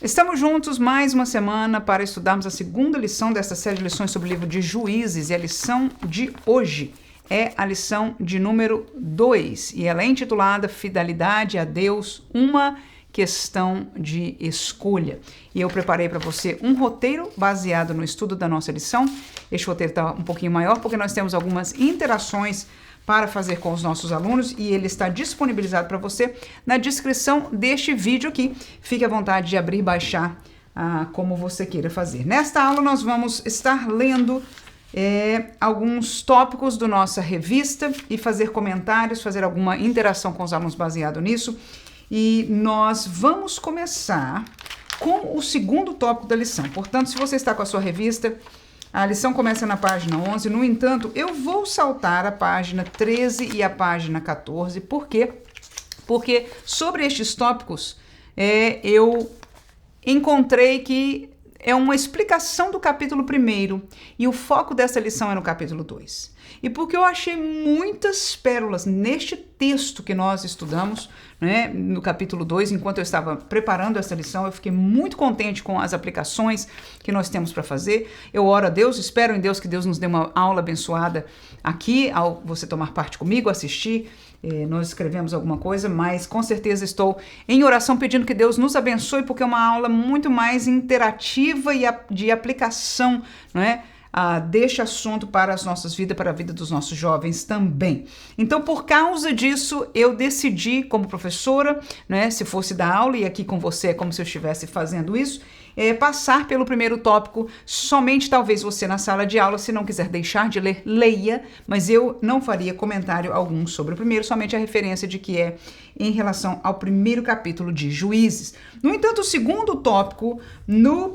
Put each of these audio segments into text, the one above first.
Estamos juntos mais uma semana para estudarmos a segunda lição desta série de lições sobre o livro de Juízes. E a lição de hoje é a lição de número 2. E ela é intitulada Fidelidade a Deus, uma questão de escolha. E eu preparei para você um roteiro baseado no estudo da nossa lição. Este roteiro está um pouquinho maior porque nós temos algumas interações para fazer com os nossos alunos e ele está disponibilizado para você na descrição deste vídeo aqui. Fique à vontade de abrir e baixar como você queira fazer. Nesta aula nós vamos estar lendo alguns tópicos da nossa revista e fazer comentários, fazer alguma interação com os alunos baseado nisso. E nós vamos começar com o segundo tópico da lição. Portanto, se você está com a sua revista, a lição começa na página 11, no entanto, eu vou saltar a página 13 e a página 14, por quê? Porque sobre estes tópicos eu encontrei que é uma explicação do capítulo 1 e o foco dessa lição é no capítulo 2. E porque eu achei muitas pérolas neste texto que nós estudamos, né, no capítulo 2, enquanto eu estava preparando essa lição, eu fiquei muito contente com as aplicações que nós temos para fazer. Eu oro a Deus, espero em Deus que Deus nos dê uma aula abençoada aqui, ao você tomar parte comigo, assistir. Nós escrevemos alguma coisa, mas com certeza estou em oração pedindo que Deus nos abençoe, porque é uma aula muito mais interativa e de aplicação, não é? Deste assunto para as nossas vidas, para a vida dos nossos jovens também. Então, por causa disso, eu decidi, como professora, né, se fosse dar aula, e aqui com você é como se eu estivesse fazendo isso, passar pelo primeiro tópico. Somente talvez você na sala de aula, se não quiser deixar de ler, leia, mas eu não faria comentário algum sobre o primeiro, somente a referência de que é em relação ao primeiro capítulo de Juízes. No entanto, o segundo tópico, no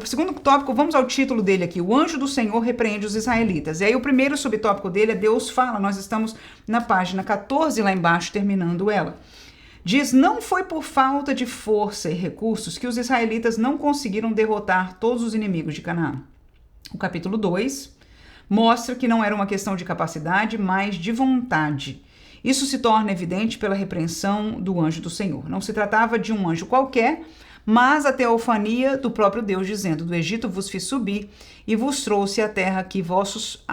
segundo tópico, vamos ao título dele aqui, o anjo do Senhor repreende os israelitas. E aí o primeiro subtópico dele é Deus fala, nós estamos na página 14 lá embaixo, terminando ela. Diz, não foi por falta de força e recursos que os israelitas não conseguiram derrotar todos os inimigos de Canaã. O capítulo 2 mostra que não era uma questão de capacidade, mas de vontade. Isso se torna evidente pela repreensão do anjo do Senhor. Não se tratava de um anjo qualquer, mas a teofania do próprio Deus, dizendo, do Egito vos fiz subir e vos trouxe a terra que vossos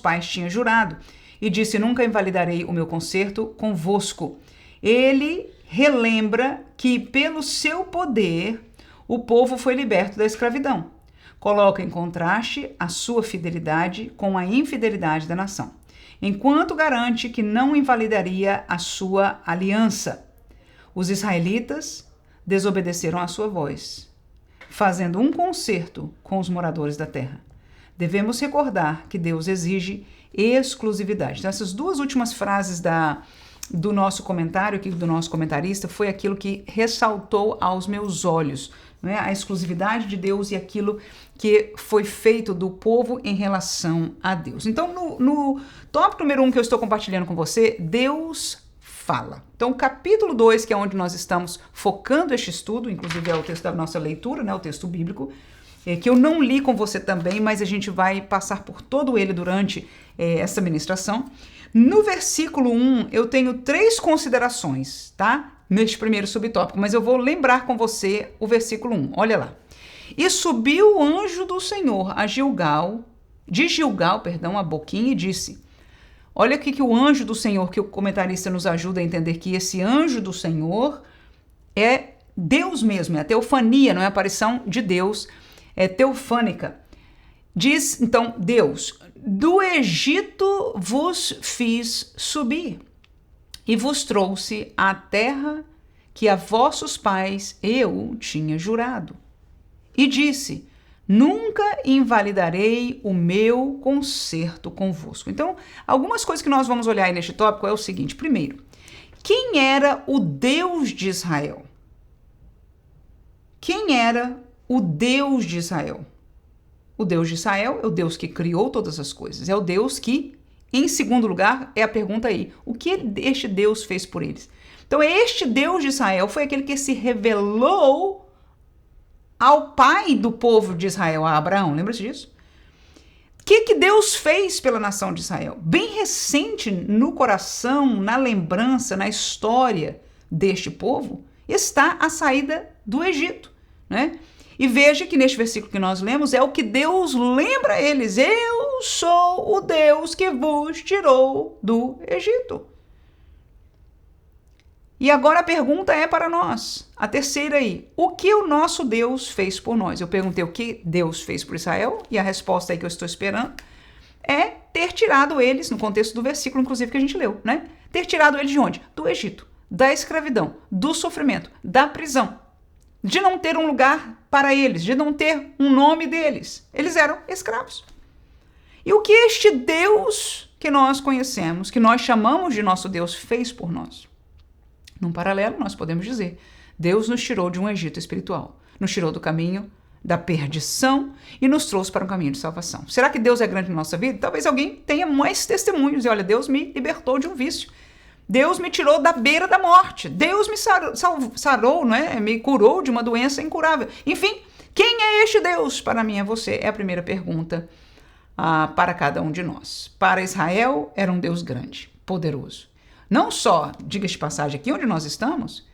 pais tinham jurado. E disse, nunca invalidarei o meu concerto convosco. Ele relembra que, pelo seu poder, o povo foi liberto da escravidão. Coloca em contraste a sua fidelidade com a infidelidade da nação, enquanto garante que não invalidaria a sua aliança. Os israelitas desobedeceram à sua voz, fazendo um concerto com os moradores da terra. Devemos recordar que Deus exige exclusividade. Então, essas duas últimas frases do nosso comentário, aqui do nosso comentarista, foi aquilo que ressaltou aos meus olhos, né? A exclusividade de Deus e aquilo que foi feito do povo em relação a Deus. Então, no tópico número 1 que eu estou compartilhando com você, Deus fala. Então, o capítulo 2, que é onde nós estamos focando este estudo, inclusive é o texto da nossa leitura, né? O texto bíblico, que eu não li com você também, mas a gente vai passar por todo ele durante essa ministração. No versículo 1, eu tenho 3 considerações, tá? Neste primeiro subtópico, mas eu vou lembrar com você o versículo 1. Olha lá. E subiu o anjo do Senhor a Gilgal, a Boquim, e disse... Olha aqui que o anjo do Senhor, que o comentarista nos ajuda a entender que esse anjo do Senhor é Deus mesmo, é a teofania, não é a aparição de Deus, é teofânica. Diz, então, Deus, do Egito vos fiz subir e vos trouxe à terra que a vossos pais eu tinha jurado. E disse, nunca invalidarei o meu concerto convosco. Então, algumas coisas que nós vamos olhar aí neste tópico é o seguinte. Primeiro, quem era o Deus de Israel? Quem era o Deus de Israel? O Deus de Israel é o Deus que criou todas as coisas. É o Deus que, em segundo lugar, é a pergunta aí. O que este Deus fez por eles? Então, este Deus de Israel foi aquele que se revelou ao pai do povo de Israel, a Abraão. Lembra-se disso? O que Deus fez pela nação de Israel? Bem recente no coração, na lembrança, na história deste povo, está a saída do Egito, né? E veja que neste versículo que nós lemos é o que Deus lembra a eles: eu sou o Deus que vos tirou do Egito. E agora a pergunta é para nós, a terceira aí: o que o nosso Deus fez por nós? Eu perguntei o que Deus fez por Israel, e a resposta aí que eu estou esperando é ter tirado eles, no contexto do versículo inclusive que a gente leu, né? Ter tirado eles de onde? Do Egito, da escravidão, do sofrimento, da prisão, de não ter um lugar para eles, de não ter um nome deles. Eles eram escravos. E o que este Deus que nós conhecemos, que nós chamamos de nosso Deus, fez por nós? Num paralelo, nós podemos dizer: Deus nos tirou de um Egito espiritual, nos tirou do caminho da perdição e nos trouxe para um caminho de salvação. Será que Deus é grande na nossa vida? Talvez alguém tenha mais testemunhos. E olha, Deus me libertou de um vício. Deus me tirou da beira da morte. Deus me sarou, né? Me curou de uma doença incurável. Enfim, quem é este Deus? Para mim é você. É a primeira pergunta para cada um de nós. Para Israel, era um Deus grande, poderoso. Não só, diga-se de passagem, aqui onde nós estamos,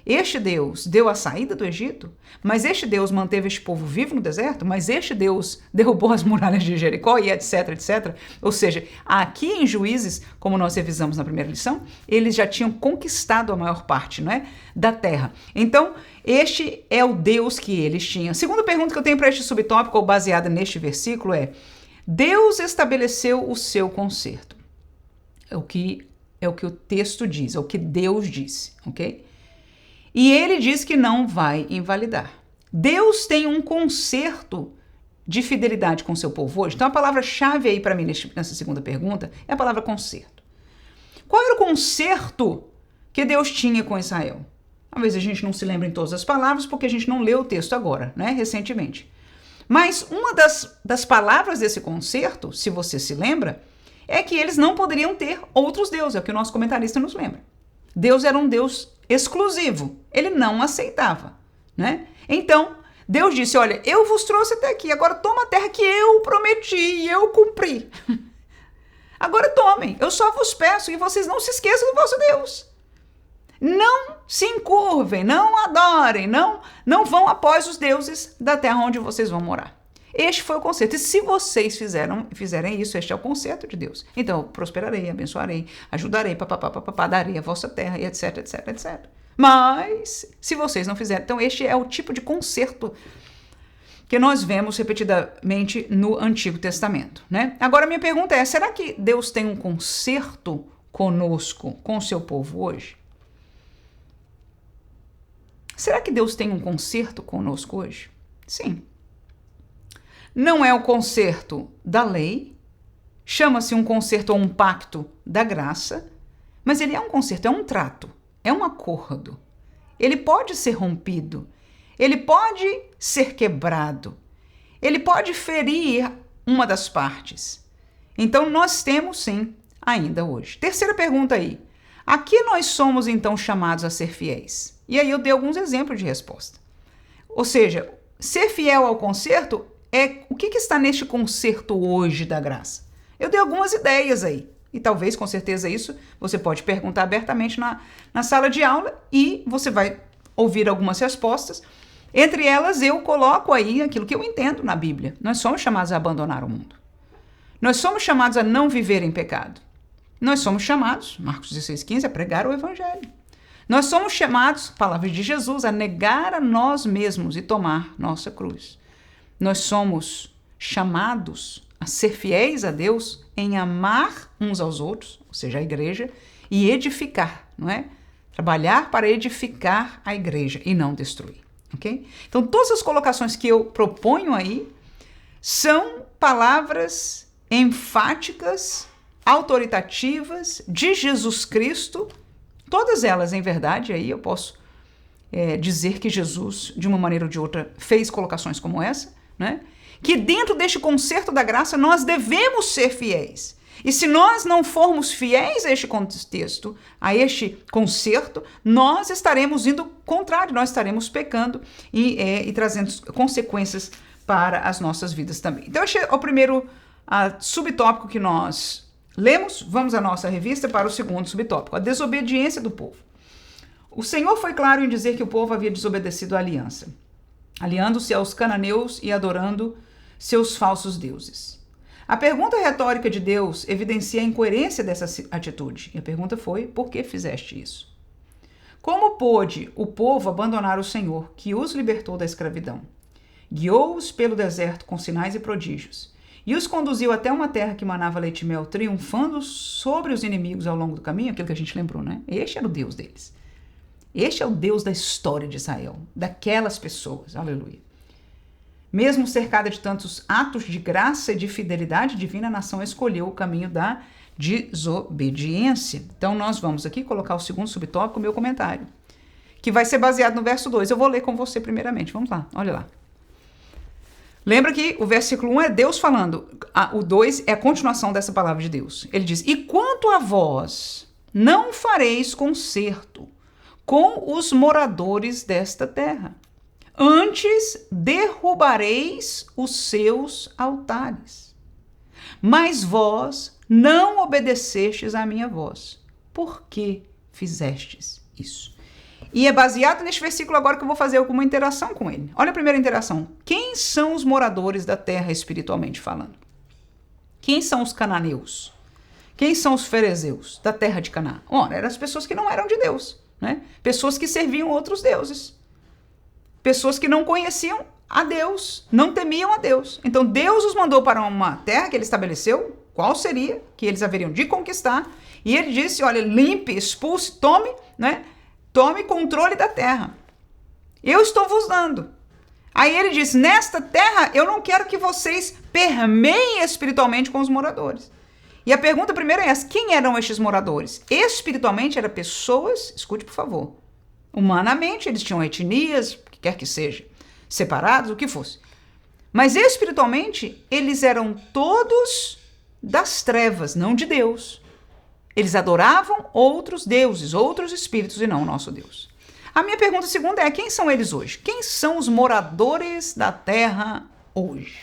este Deus deu a saída do Egito, mas este Deus manteve este povo vivo no deserto, mas este Deus derrubou as muralhas de Jericó e etc, etc. Ou seja, aqui em Juízes, como nós revisamos na primeira lição, eles já tinham conquistado a maior parte, não é, da terra. Então, este é o Deus que eles tinham. Segunda pergunta que eu tenho para este subtópico, ou baseada neste versículo, é: Deus estabeleceu o seu conserto. É o que o texto diz, é o que Deus disse, ok? E ele diz que não vai invalidar. Deus tem um conserto de fidelidade com o seu povo hoje. Então a palavra-chave aí para mim nessa segunda pergunta é a palavra conserto. Qual era o conserto que Deus tinha com Israel? Talvez a gente não se lembre em todas as palavras porque a gente não leu o texto agora, né, recentemente. Mas uma das palavras desse conserto, se você se lembra, é que eles não poderiam ter outros deuses, é o que o nosso comentarista nos lembra. Deus era um Deus exclusivo, ele não aceitava, né? Então, Deus disse: olha, eu vos trouxe até aqui, agora toma a terra que eu prometi e eu cumpri. Agora tomem, eu só vos peço que vocês não se esqueçam do vosso Deus. Não se encurvem, não adorem, não vão após os deuses da terra onde vocês vão morar. Este foi o conserto. E se vocês fizerem isso, este é o conserto de Deus. Então, eu prosperarei, abençoarei, ajudarei, darei a vossa terra, e etc, etc, etc. Mas, se vocês não fizerem... Então, este é o tipo de conserto que nós vemos repetidamente no Antigo Testamento, né? Agora, minha pergunta é: será que Deus tem um conserto conosco, com o seu povo hoje? Será que Deus tem um conserto conosco hoje? Sim. Não é o conserto da lei, chama-se um conserto ou um pacto da graça, mas ele é um conserto, é um trato, é um acordo. Ele pode ser rompido, ele pode ser quebrado, ele pode ferir uma das partes. Então nós temos sim, ainda hoje. Terceira pergunta aí: a que nós somos então chamados a ser fiéis? E aí eu dei alguns exemplos de resposta. Ou seja, ser fiel ao conserto é o que está neste conserto hoje da graça. Eu dei algumas ideias aí. E talvez, com certeza, isso você pode perguntar abertamente na sala de aula e você vai ouvir algumas respostas. Entre elas, eu coloco aí aquilo que eu entendo na Bíblia. Nós somos chamados a abandonar o mundo. Nós somos chamados a não viver em pecado. Nós somos chamados, Marcos 16,15, a pregar o Evangelho. Nós somos chamados, palavras de Jesus, a negar a nós mesmos e tomar nossa cruz. Nós somos chamados a ser fiéis a Deus em amar uns aos outros, ou seja, a igreja, e edificar, não é? Trabalhar para edificar a igreja e não destruir, ok? Então, todas as colocações que eu proponho aí são palavras enfáticas, autoritativas de Jesus Cristo, todas elas, em verdade, aí eu posso dizer que Jesus, de uma maneira ou de outra, fez colocações como essa, né? Que dentro deste concerto da graça nós devemos ser fiéis. E se nós não formos fiéis a este contexto, a este concerto, nós estaremos indo contrário, nós estaremos pecando e trazendo consequências para as nossas vidas também. Então, este é o primeiro subtópico que nós lemos. Vamos à nossa revista para o segundo subtópico, a desobediência do povo. O Senhor foi claro em dizer que o povo havia desobedecido a aliança, aliando-se aos cananeus e adorando seus falsos deuses. A pergunta retórica de Deus evidencia a incoerência dessa atitude. E a pergunta foi: por que fizeste isso? Como pôde o povo abandonar o Senhor, que os libertou da escravidão? Guiou-os pelo deserto com sinais e prodígios, e os conduziu até uma terra que manava leite e mel, triunfando sobre os inimigos ao longo do caminho, aquilo que a gente lembrou, né? Este era o Deus deles. Este é o Deus da história de Israel, daquelas pessoas, aleluia. Mesmo cercada de tantos atos de graça e de fidelidade divina, a nação escolheu o caminho da desobediência. Então nós vamos aqui colocar o segundo subtópico, o meu comentário, que vai ser baseado no verso 2. Eu vou ler com você primeiramente, vamos lá, olha lá. Lembra que o versículo 1 é Deus falando, o 2 é a continuação dessa palavra de Deus. Ele diz: e quanto a vós, não fareis concerto com os moradores desta terra, antes derrubareis os seus altares. Mas vós não obedecestes à minha voz. Por que fizestes isso? E é baseado neste versículo agora que eu vou fazer alguma interação com ele. Olha a primeira interação. Quem são os moradores da terra espiritualmente falando? Quem são os cananeus? Quem são os ferezeus da terra de Canaã? Ora, eram as pessoas que não eram de Deus, né? Pessoas que serviam outros deuses. Pessoas que não conheciam a Deus, não temiam a Deus. Então Deus os mandou para uma terra que ele estabeleceu, qual seria, que eles haveriam de conquistar. E ele disse: olha, limpe, expulse, tome, né? Tome controle da terra. Eu estou vos dando. Aí ele diz: nesta terra eu não quero que vocês permeiem espiritualmente com os moradores. E a pergunta primeira é essa: quem eram estes moradores? Espiritualmente eram pessoas, escute por favor, humanamente eles tinham etnias, o que quer que seja, separados, o que fosse. Mas espiritualmente eles eram todos das trevas, não de Deus. Eles adoravam outros deuses, outros espíritos e não o nosso Deus. A minha pergunta segunda é: quem são eles hoje? Quem são os moradores da terra hoje?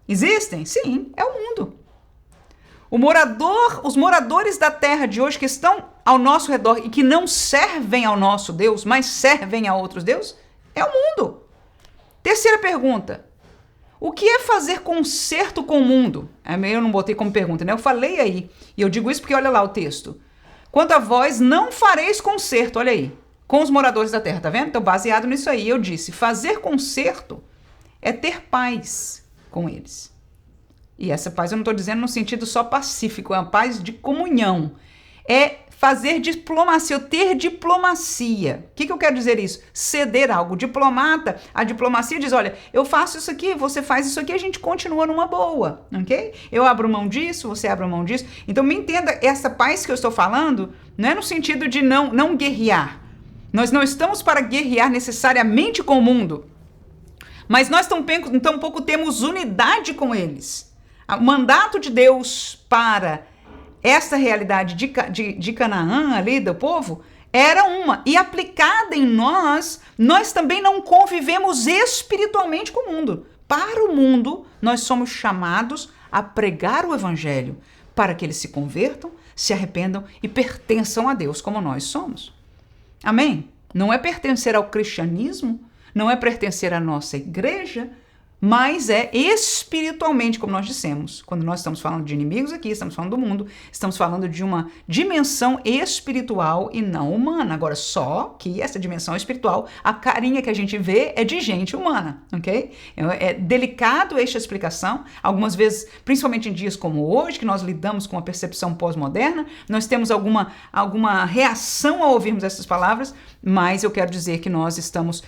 Existem? Sim, é o mundo. Os moradores da terra de hoje que estão ao nosso redor e que não servem ao nosso Deus, mas servem a outros deuses, é o mundo. Terceira pergunta: o que é fazer concerto com o mundo? Eu não botei como pergunta, né? Eu falei aí. E eu digo isso porque olha lá o texto. Quanto a vós, não fareis concerto, olha aí, com os moradores da terra, tá vendo? Então, baseado nisso aí, eu disse, fazer concerto é ter paz com eles. E essa paz eu não estou dizendo no sentido só pacífico, é uma paz de comunhão. É fazer diplomacia, ter diplomacia. O que eu quero dizer isso? Ceder algo. Diplomata, a diplomacia diz: olha, eu faço isso aqui, você faz isso aqui, a gente continua numa boa, ok? Eu abro mão disso, você abre mão disso. Então me entenda, essa paz que eu estou falando não é no sentido de não guerrear. Nós não estamos para guerrear necessariamente com o mundo, mas nós tampouco temos unidade com eles. O mandato de Deus para essa realidade de Canaã ali, do povo, era uma. E aplicada em nós também não convivemos espiritualmente com o mundo. Para o mundo, nós somos chamados a pregar o evangelho para que eles se convertam, se arrependam e pertençam a Deus como nós somos. Amém? Não é pertencer ao cristianismo, não é pertencer à nossa igreja, mas é espiritualmente, como nós dissemos. Quando nós estamos falando de inimigos aqui, estamos falando do mundo, estamos falando de uma dimensão espiritual e não humana. Agora, só que essa dimensão espiritual, a carinha que a gente vê é de gente humana, ok? É delicado esta explicação. Algumas vezes, principalmente em dias como hoje, que nós lidamos com a percepção pós-moderna, nós temos alguma reação ao ouvirmos essas palavras, mas eu quero dizer que nós estamos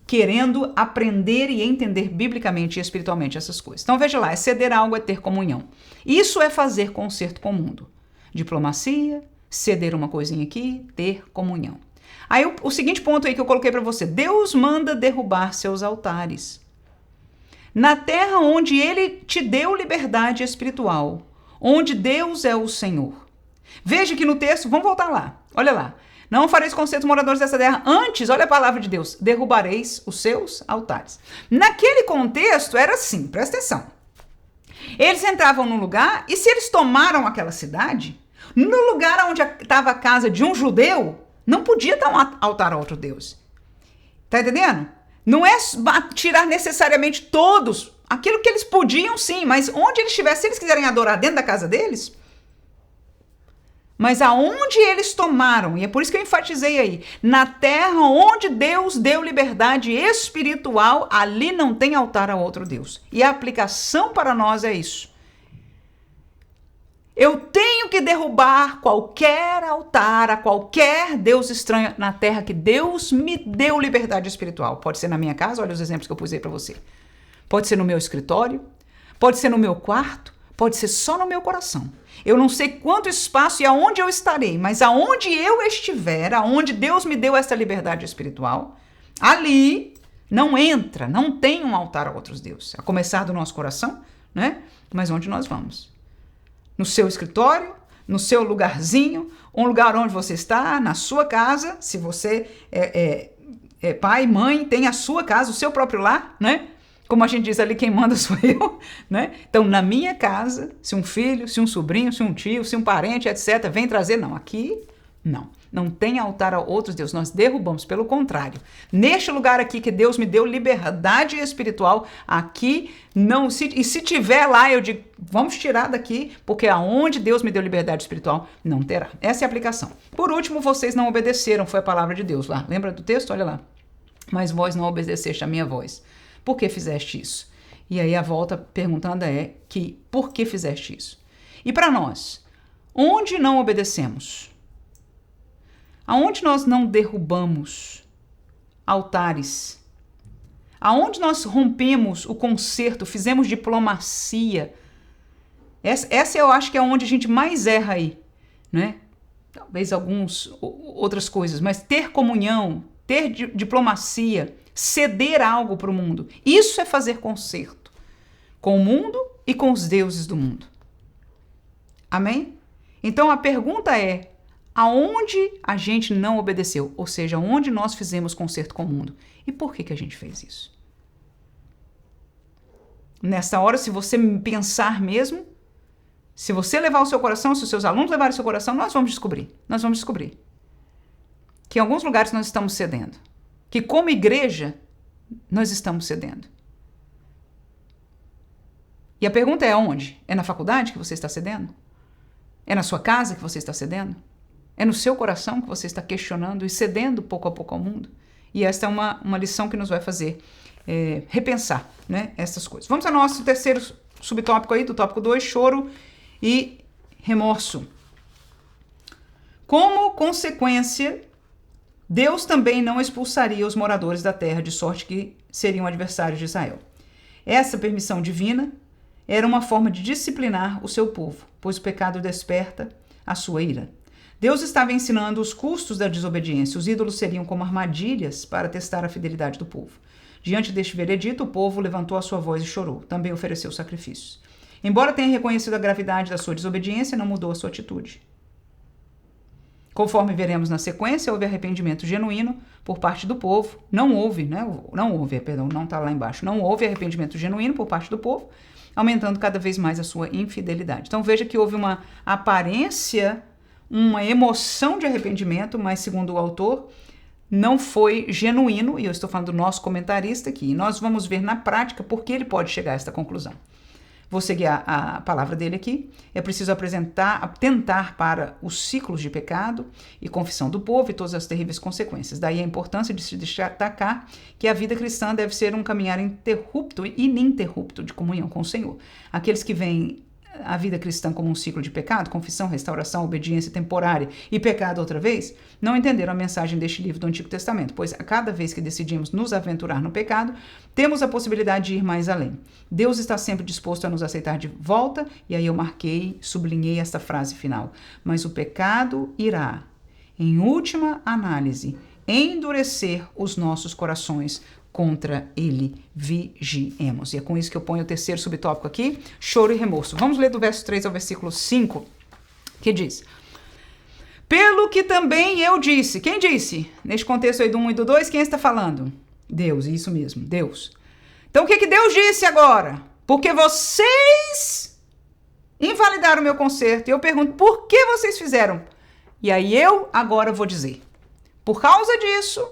querendo aprender e entender biblicamente e espiritualmente essas coisas. Então veja lá, é ceder algo, é ter comunhão. Isso é fazer concerto com o mundo. Diplomacia, ceder uma coisinha aqui, ter comunhão. Aí o seguinte ponto aí que eu coloquei para você: Deus manda derrubar seus altares. Na terra onde ele te deu liberdade espiritual, onde Deus é o Senhor. Veja que no texto, vamos voltar lá, olha lá. Não fareis concerto moradores dessa terra, antes, olha a palavra de Deus, derrubareis os seus altares. Naquele contexto era assim, presta atenção. Eles entravam num lugar e se eles tomaram aquela cidade, no lugar onde estava a casa de um judeu, Não podia estar um altar a outro Deus. Tá entendendo? Não é tirar necessariamente todos. Aquilo que eles podiam, sim, mas onde eles estivessem, se eles quiserem adorar dentro da casa deles. Mas aonde eles tomaram, e é por isso que eu enfatizei aí, na terra onde Deus deu liberdade espiritual, ali não tem altar a outro Deus. E a aplicação para nós é isso. Eu tenho que derrubar qualquer altar a qualquer Deus estranho na terra que Deus me deu liberdade espiritual. Pode ser na minha casa, olha os exemplos que eu pus aí para você. Pode ser no meu escritório, pode ser no meu quarto, pode ser só no meu coração. Eu não sei quanto espaço e aonde eu estarei, mas aonde eu estiver, aonde Deus me deu essa liberdade espiritual, ali não entra, não tem um altar a outros deuses. A começar do nosso coração, né? Mas onde nós vamos? No seu escritório, no seu lugarzinho, um lugar onde você está, na sua casa, se você é pai, mãe, tem a sua casa, o seu próprio lar, né? Como a gente diz ali, quem manda sou eu, né? Então, na minha casa, se um filho, se um sobrinho, se um tio, se um parente, etc., vem trazer, não, aqui, não. Não tem altar a outros deuses, nós derrubamos, pelo contrário. Neste lugar aqui que Deus me deu liberdade espiritual, aqui não, e se tiver lá, eu digo, vamos tirar daqui, porque aonde Deus me deu liberdade espiritual, não terá. Essa é a aplicação. Por último, vocês não obedeceram, foi a palavra de Deus lá. Lembra do texto? Olha lá. Mas vós não obedeceste a minha voz. Por que fizeste isso? E aí a volta perguntando é que, por que fizeste isso? E para nós, onde não obedecemos? Aonde nós não derrubamos altares? Aonde nós rompemos o concerto, fizemos diplomacia? Essa eu acho que é onde a gente mais erra aí, né? Talvez outras coisas, mas ter comunhão, ter diplomacia, ceder algo para o mundo. Isso é fazer concerto com o mundo e com os deuses do mundo. Amém? Então a pergunta é, aonde a gente não obedeceu? Ou seja, onde nós fizemos concerto com o mundo? E por que a gente fez isso? Nessa hora, se você pensar mesmo, se você levar o seu coração, se os seus alunos levarem o seu coração, nós vamos descobrir. Nós vamos descobrir que em alguns lugares nós estamos cedendo. Que como igreja, nós estamos cedendo. E a pergunta é aonde? É na faculdade que você está cedendo? É na sua casa que você está cedendo? É no seu coração que você está questionando e cedendo pouco a pouco ao mundo? E esta é uma lição que nos vai fazer repensar, né, essas coisas. Vamos ao nosso terceiro subtópico aí, do tópico 2, choro e remorso. Como consequência, Deus também não expulsaria os moradores da terra, de sorte que seriam adversários de Israel. Essa permissão divina era uma forma de disciplinar o seu povo, pois o pecado desperta a sua ira. Deus estava ensinando os custos da desobediência. Os ídolos seriam como armadilhas para testar a fidelidade do povo. Diante deste veredito, o povo levantou a sua voz e chorou. Também ofereceu sacrifícios. Embora tenha reconhecido a gravidade da sua desobediência, não mudou a sua atitude. Conforme veremos na sequência, houve arrependimento genuíno por parte do povo. Não houve arrependimento genuíno por parte do povo, aumentando cada vez mais a sua infidelidade. Então veja que houve uma aparência, uma emoção de arrependimento, mas segundo o autor, não foi genuíno, e eu estou falando do nosso comentarista aqui, e nós vamos ver na prática por que ele pode chegar a esta conclusão. Vou seguir a palavra dele aqui. É preciso atentar para os ciclos de pecado e confissão do povo e todas as terríveis consequências. Daí a importância de se destacar que a vida cristã deve ser um caminhar interrupto e ininterrupto de comunhão com o Senhor. Aqueles que veem a vida cristã como um ciclo de pecado, confissão, restauração, obediência temporária e pecado outra vez, não entenderam a mensagem deste livro do Antigo Testamento, pois a cada vez que decidimos nos aventurar no pecado, temos a possibilidade de ir mais além. Deus está sempre disposto a nos aceitar de volta, e aí eu sublinhei esta frase final, mas o pecado irá, em última análise, endurecer os nossos corações contra ele, vigiemos. E é com isso que eu ponho o terceiro subtópico aqui, choro e remorso. Vamos ler do verso 3 ao versículo 5, que diz: pelo que também eu disse. Quem disse? Neste contexto aí do 1 e do 2, quem está falando? Deus, isso mesmo, Deus. Então o que Deus disse agora? Porque vocês invalidaram o meu conserto. E eu pergunto, por que vocês fizeram? E aí eu agora vou dizer. Por causa disso,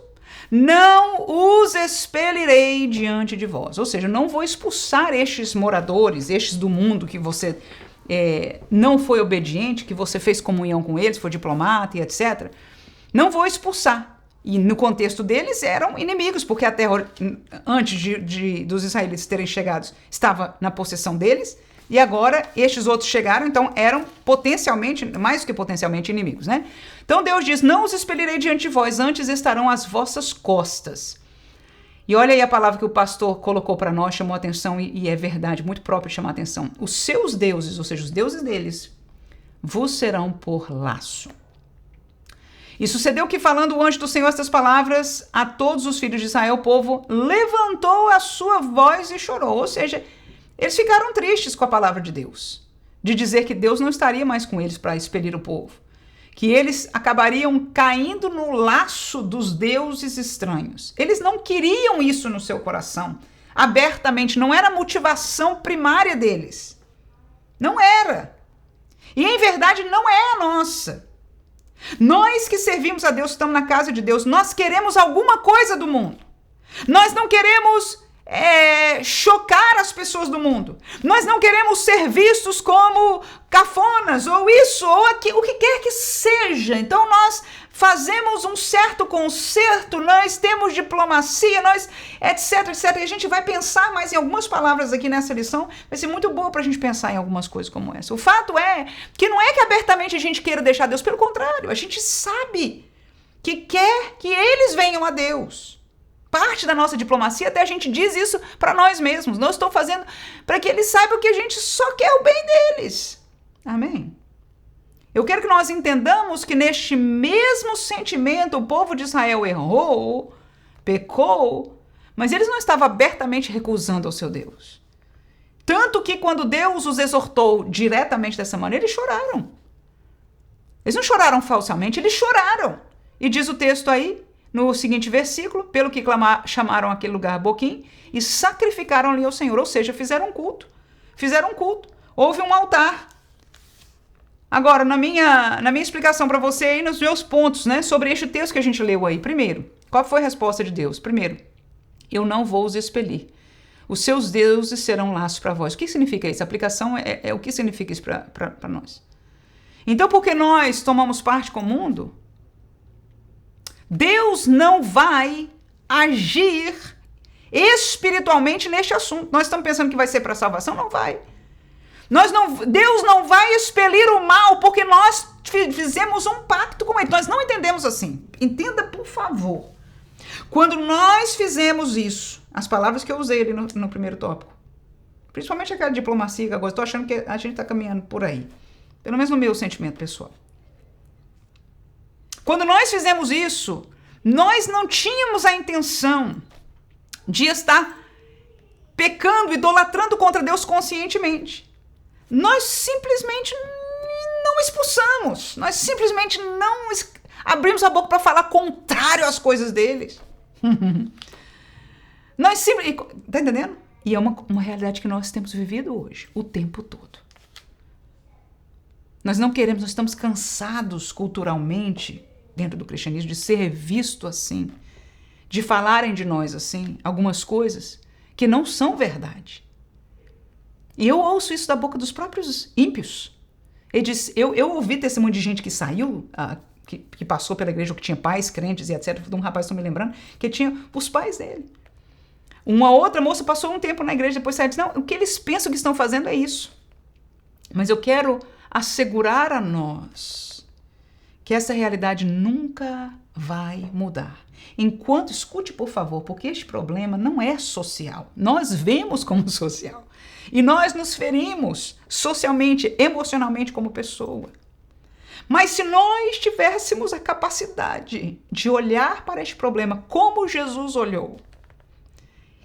não os expelirei diante de vós. Ou seja, não vou expulsar estes moradores, estes do mundo que você não foi obediente, que você fez comunhão com eles, foi diplomata e etc. Não vou expulsar. E no contexto deles eram inimigos, porque a terra, antes dos israelitas terem chegado, estava na possessão deles, e agora estes outros chegaram, então eram potencialmente, mais do que potencialmente, inimigos, né? Então Deus diz, não os expelirei diante de vós, antes estarão às vossas costas. E olha aí a palavra que o pastor colocou para nós, chamou a atenção, e é verdade, muito próprio chamar a atenção. Os seus deuses, ou seja, os deuses deles, vos serão por laço. E sucedeu que, falando o anjo do Senhor estas palavras a todos os filhos de Israel, o povo levantou a sua voz e chorou. Ou seja, eles ficaram tristes com a palavra de Deus, de dizer que Deus não estaria mais com eles para expelir o povo, que eles acabariam caindo no laço dos deuses estranhos. Eles não queriam isso no seu coração, abertamente, não era a motivação primária deles. Não era. E, em verdade, não é a nossa. Nós que servimos a Deus, estamos na casa de Deus, nós queremos alguma coisa do mundo. Nós não queremos chocar as pessoas do mundo. Nós não queremos ser vistos como cafonas, ou isso, ou aquilo, o que quer que seja. Então nós fazemos um certo conserto, nós temos diplomacia, nós etc, etc. E a gente vai pensar mais em algumas palavras aqui nessa lição, vai ser muito boa para a gente pensar em algumas coisas como essa. O fato é que não é que abertamente a gente queira deixar Deus, pelo contrário, a gente sabe que quer que eles venham a Deus. Parte da nossa diplomacia, até a gente diz isso para nós mesmos. Nós estamos fazendo para que eles saibam que a gente só quer o bem deles. Amém? Eu quero que nós entendamos que neste mesmo sentimento o povo de Israel errou, pecou, mas eles não estavam abertamente recusando ao seu Deus. Tanto que quando Deus os exortou diretamente dessa maneira, eles choraram. Eles não choraram falsamente, eles choraram. E diz o texto aí, no seguinte versículo, pelo que chamaram aquele lugar Boquim e sacrificaram-lhe ao Senhor, ou seja, fizeram um culto. Houve um altar. Agora, na minha explicação para você aí, nos meus pontos, né, sobre este texto que a gente leu aí. Primeiro, qual foi a resposta de Deus? Primeiro, eu não vou os expelir. Os seus deuses serão laços para vós. O que significa isso? A aplicação é o que significa isso para nós. Então, porque nós tomamos parte com o mundo, Deus não vai agir espiritualmente neste assunto. Nós estamos pensando que vai ser para salvação? Não vai. Deus não vai expelir o mal porque nós fizemos um pacto com ele. Nós não entendemos assim. Entenda, por favor. Quando nós fizemos isso, as palavras que eu usei ali no primeiro tópico, principalmente aquela diplomacia, que eu estou achando que a gente está caminhando por aí. Pelo menos no meu sentimento pessoal. Quando nós fizemos isso, nós não tínhamos a intenção de estar pecando, idolatrando contra Deus conscientemente. Nós simplesmente não expulsamos. Nós simplesmente não abrimos a boca para falar contrário às coisas deles. Nós simplesmente... Tá entendendo? E é uma realidade que nós temos vivido hoje, o tempo todo. Nós não queremos, nós estamos cansados culturalmente, dentro do cristianismo, de ser visto assim, de falarem de nós assim, algumas coisas que não são verdade. E eu ouço isso da boca dos próprios ímpios. Ele diz, eu ouvi testemunho de gente que saiu, que passou pela igreja, ou que tinha pais, crentes e etc. De um rapaz, estou me lembrando, que tinha os pais dele. Uma outra moça passou um tempo na igreja, depois saiu e disse, não, o que eles pensam que estão fazendo é isso. Mas eu quero assegurar a nós que essa realidade nunca vai mudar. Enquanto, escute por favor, porque este problema não é social. Nós vemos como social. E nós nos ferimos socialmente, emocionalmente como pessoa. Mas se nós tivéssemos a capacidade de olhar para este problema como Jesus olhou,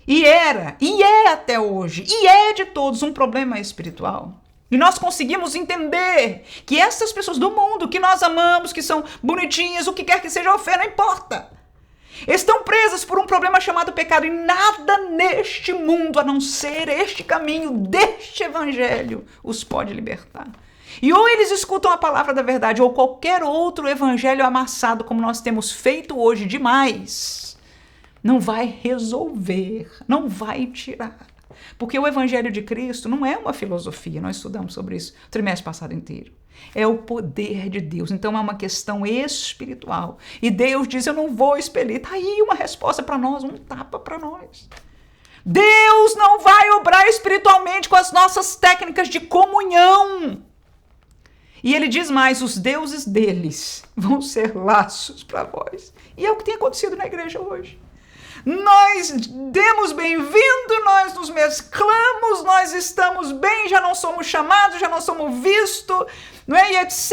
e é até hoje, e é de todos um problema espiritual, e nós conseguimos entender que essas pessoas do mundo que nós amamos, que são bonitinhas, o que quer que seja, não importa. Estão presas por um problema chamado pecado e nada neste mundo, a não ser este caminho deste evangelho, os pode libertar. E ou eles escutam a palavra da verdade, ou qualquer outro evangelho amassado, como nós temos feito hoje demais, não vai resolver, não vai tirar. Porque o evangelho de Cristo não é uma filosofia, nós estudamos sobre isso o trimestre passado inteiro. É o poder de Deus, então é uma questão espiritual. E Deus diz, eu não vou expelir. Está aí uma resposta para nós, um tapa para nós. Deus não vai obrar espiritualmente com as nossas técnicas de comunhão. E ele diz mais, os deuses deles vão ser laços para vós. E é o que tem acontecido na igreja hoje. Nós demos bem-vindo, nós nos mesclamos, nós estamos bem, já não somos chamados, já não somos vistos, não é? E etc.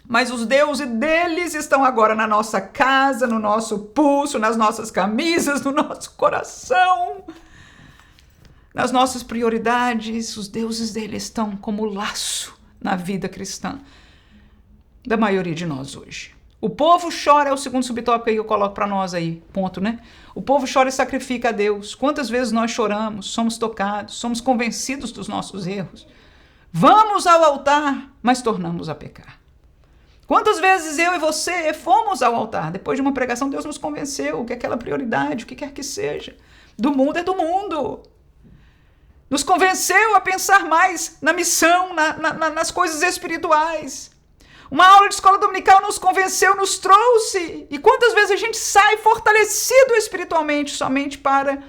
Mas os deuses deles estão agora na nossa casa, no nosso pulso, nas nossas camisas, no nosso coração, nas nossas prioridades. Os deuses deles estão como laço na vida cristã da maioria de nós hoje. O povo chora, é o segundo subtópico aí que eu coloco para nós aí, ponto, né? O povo chora e sacrifica a Deus. Quantas vezes nós choramos, somos tocados, somos convencidos dos nossos erros. Vamos ao altar, mas tornamos a pecar. Quantas vezes eu e você fomos ao altar, depois de uma pregação, Deus nos convenceu que aquela prioridade, o que quer que seja, do mundo é do mundo. Nos convenceu a pensar mais na missão, nas coisas espirituais. Uma aula de escola dominical nos convenceu, nos trouxe. E quantas vezes a gente sai fortalecido espiritualmente somente para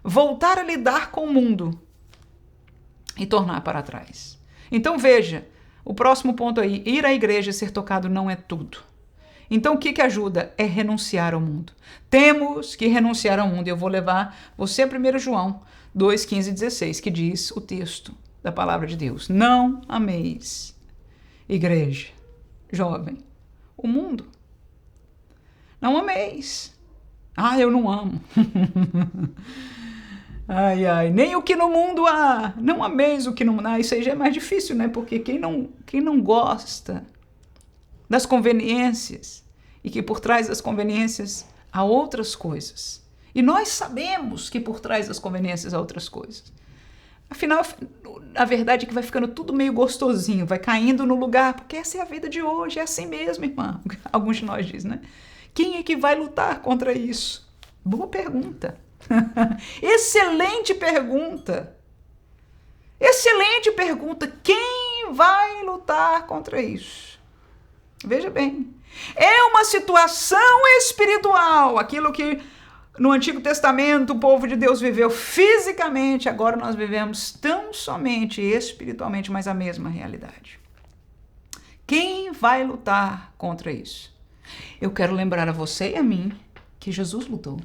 voltar a lidar com o mundo e tornar para trás. Então veja, o próximo ponto aí, ir à igreja e ser tocado não é tudo. Então o que ajuda? É renunciar ao mundo. Temos que renunciar ao mundo. Eu vou levar você a 1 João 2, 15 e 16, que diz o texto da palavra de Deus. Não ameis, igreja, jovem, o mundo. Não ameis. Ah, eu não amo. Ai, ai, nem o que no mundo há. Não ameis o que no mundo há. Isso aí já é mais difícil, né? Porque quem não gosta das conveniências e que por trás das conveniências há outras coisas. E nós sabemos que por trás das conveniências há outras coisas. Afinal, a verdade é que vai ficando tudo meio gostosinho, vai caindo no lugar, porque essa é a vida de hoje, é assim mesmo, irmã. Alguns de nós dizem, né? Quem é que vai lutar contra isso? Boa pergunta. Excelente pergunta. Excelente pergunta. Quem vai lutar contra isso? Veja bem. É uma situação espiritual, aquilo que no Antigo Testamento o povo de Deus viveu fisicamente, agora nós vivemos tão somente espiritualmente, mas a mesma realidade. Quem vai lutar contra isso? Eu quero lembrar a você e a mim que Jesus lutou,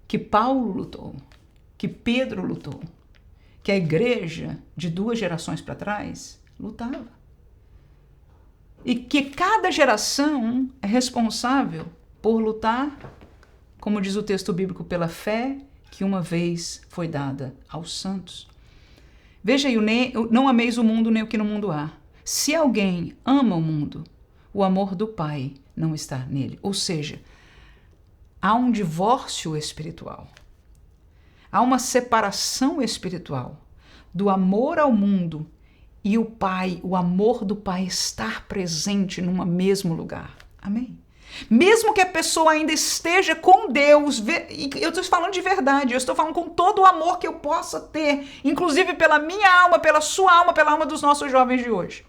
que Paulo lutou, que Pedro lutou, que a igreja de 2 gerações para trás lutava. E que cada geração é responsável por lutar, como diz o texto bíblico, pela fé que uma vez foi dada aos santos. Veja aí, não ameis o mundo nem o que no mundo há. Se alguém ama o mundo, o amor do Pai não está nele. Ou seja, há um divórcio espiritual. Há uma separação espiritual do amor ao mundo e o Pai, o amor do Pai estar presente num mesmo lugar. Amém? Mesmo que a pessoa ainda esteja com Deus, e eu estou falando de verdade, eu estou falando com todo o amor que eu possa ter, inclusive pela minha alma, pela sua alma, pela alma dos nossos jovens de hoje.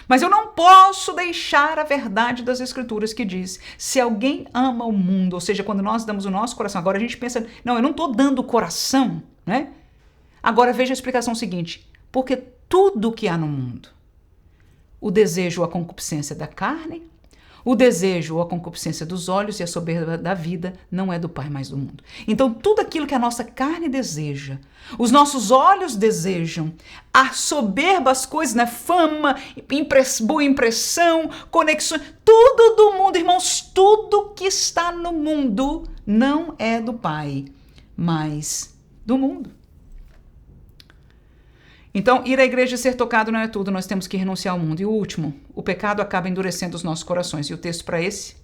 Mas eu não posso deixar a verdade das Escrituras que diz, se alguém ama o mundo, ou seja, quando nós damos o nosso coração, agora a gente pensa, não, eu não estou dando o coração, né? Agora veja a explicação seguinte, porque tudo que há no mundo, o desejo ou a concupiscência da carne, o desejo ou a concupiscência dos olhos e a soberba da vida não é do Pai, mas do mundo. Então, tudo aquilo que a nossa carne deseja, os nossos olhos desejam, a soberba, as coisas, né? Fama, boa impressão, conexões, tudo do mundo, irmãos, tudo que está no mundo não é do Pai, mas do mundo. Então, ir à igreja e ser tocado não é tudo, nós temos que renunciar ao mundo. E o último, o pecado acaba endurecendo os nossos corações. E o texto para esse,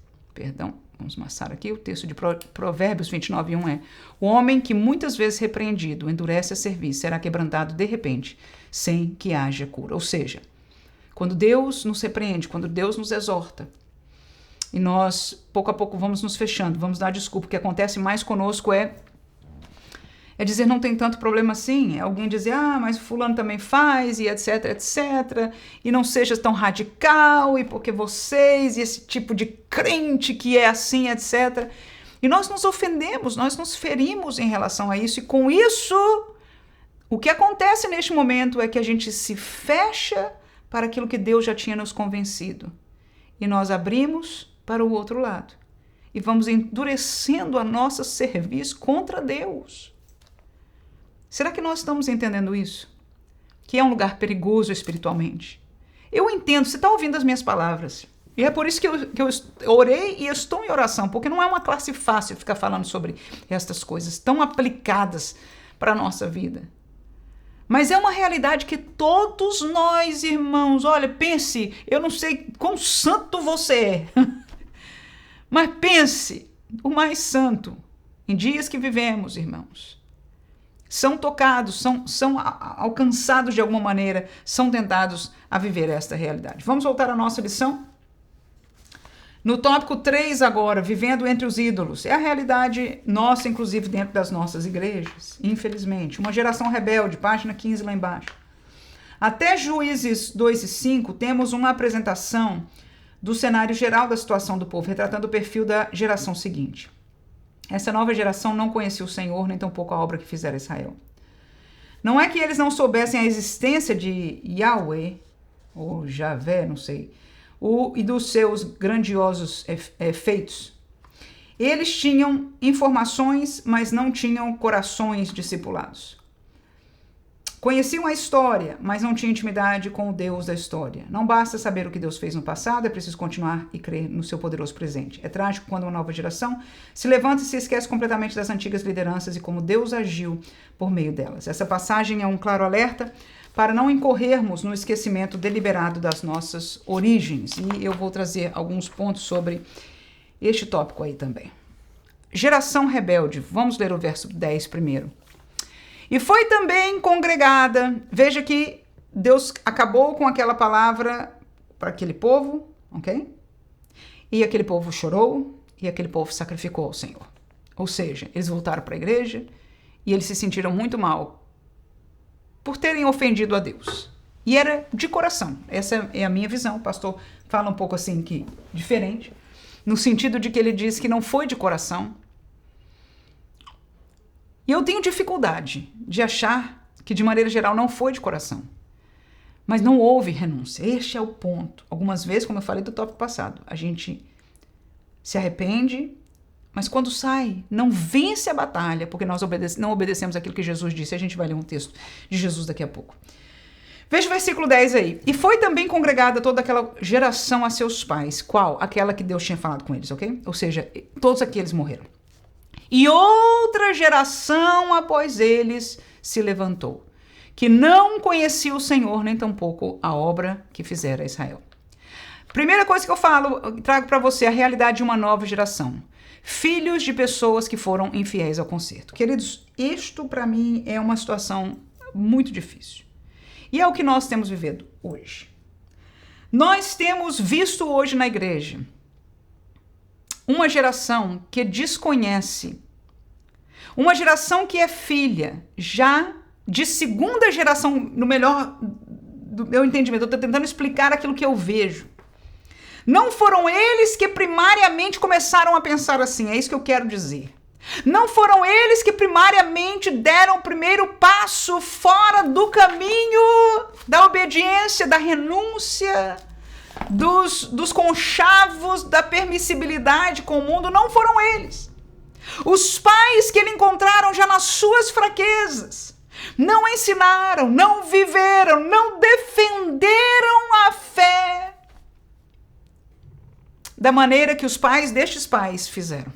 Vamos amassar aqui. O texto de Provérbios 29:1 é: o homem que muitas vezes repreendido endurece a serviço será quebrantado de repente, sem que haja cura. Ou seja, quando Deus nos repreende, quando Deus nos exorta, e nós, pouco a pouco, vamos nos fechando, vamos dar desculpa. O que acontece mais conosco é dizer, não tem tanto problema assim. É alguém dizer, mas o fulano também faz, e etc, etc. E não seja tão radical, e porque vocês, e esse tipo de crente que é assim, etc. E nós nos ofendemos, nós nos ferimos em relação a isso. E com isso, o que acontece neste momento é que a gente se fecha para aquilo que Deus já tinha nos convencido. E nós abrimos para o outro lado. E vamos endurecendo a nossa serviço contra Deus. Será que nós estamos entendendo isso? Que é um lugar perigoso espiritualmente. Eu entendo, você está ouvindo as minhas palavras. E é por isso que eu orei e estou em oração, porque não é uma classe fácil ficar falando sobre estas coisas tão aplicadas para a nossa vida. Mas é uma realidade que todos nós, irmãos, olha, pense, eu não sei quão santo você é, mas pense, o mais santo, em dias que vivemos, irmãos, são tocados, são alcançados de alguma maneira, são tentados a viver esta realidade. Vamos voltar à nossa lição? No tópico 3 agora, vivendo entre os ídolos. É a realidade nossa, inclusive dentro das nossas igrejas, infelizmente. Uma geração rebelde, página 15 lá embaixo. Até Juízes 2 e 5, temos uma apresentação do cenário geral da situação do povo, retratando o perfil da geração seguinte. Essa nova geração não conhecia o Senhor, nem tampouco a obra que fizera Israel. Não é que eles não soubessem a existência de Yahweh, ou Javé, não sei, e dos seus grandiosos feitos. Eles tinham informações, mas não tinham corações discipulados. Conheciam a história, mas não tinham intimidade com o Deus da história. Não basta saber o que Deus fez no passado, é preciso continuar e crer no seu poderoso presente. É trágico quando uma nova geração se levanta e se esquece completamente das antigas lideranças e como Deus agiu por meio delas. Essa passagem é um claro alerta para não incorrermos no esquecimento deliberado das nossas origens. E eu vou trazer alguns pontos sobre este tópico aí também. Geração rebelde. Vamos ler o verso 10 primeiro. E foi também congregada. Veja que Deus acabou com aquela palavra para aquele povo, ok? E aquele povo chorou e aquele povo sacrificou ao Senhor. Ou seja, eles voltaram para a igreja e eles se sentiram muito mal por terem ofendido a Deus. E era de coração. Essa é a minha visão. O pastor fala um pouco assim, que diferente, no sentido de que ele diz que não foi de coração. E eu tenho dificuldade de achar que, de maneira geral, não foi de coração. Mas não houve renúncia. Este é o ponto. Algumas vezes, como eu falei do tópico passado, a gente se arrepende, mas quando sai, não vence a batalha, porque nós não obedecemos aquilo que Jesus disse. A gente vai ler um texto de Jesus daqui a pouco. Veja o versículo 10 aí. E foi também congregada toda aquela geração a seus pais. Qual? Aquela que Deus tinha falado com eles, ok? Ou seja, todos aqueles morreram. E outra geração após eles se levantou, que não conhecia o Senhor, nem tampouco a obra que fizera Israel. Primeira coisa que eu trago para você a realidade de uma nova geração. Filhos de pessoas que foram infiéis ao concerto. Queridos, isto para mim é uma situação muito difícil. E é o que nós temos vivido hoje. Nós temos visto hoje na igreja uma geração que desconhece, uma geração que é filha já de segunda geração, no melhor do meu entendimento. Eu estou tentando explicar aquilo que eu vejo. Não foram eles que primariamente começaram a pensar assim, é isso que eu quero dizer. Não foram eles que primariamente deram o primeiro passo fora do caminho da obediência, da renúncia, dos conchavos, da permissibilidade com o mundo. Não foram eles. Os pais que ele encontraram já nas suas fraquezas não ensinaram, não viveram, não defenderam a fé da maneira que os pais destes pais fizeram.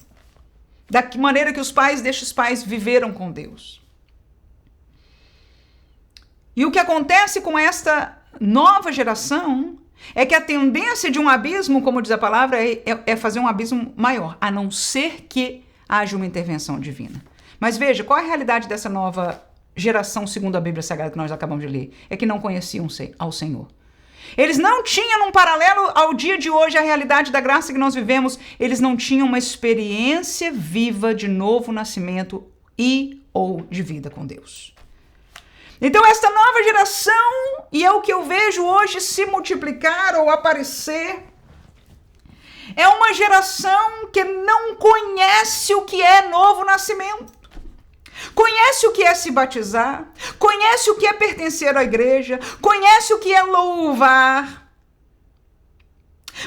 Da maneira que os pais destes pais viveram com Deus. E o que acontece com esta nova geração é que a tendência de um abismo, como diz a palavra, é fazer um abismo maior, a não ser que haja uma intervenção divina. Mas veja, qual é a realidade dessa nova geração, segundo a Bíblia Sagrada que nós acabamos de ler? É que não conheciam ao Senhor. Eles não tinham, um paralelo ao dia de hoje, a realidade da graça que nós vivemos, eles não tinham uma experiência viva de novo nascimento ou de vida com Deus. Então esta nova geração, e é o que eu vejo hoje se multiplicar ou aparecer, é uma geração que não conhece o que é novo nascimento. Conhece o que é se batizar, conhece o que é pertencer à igreja, conhece o que é louvar,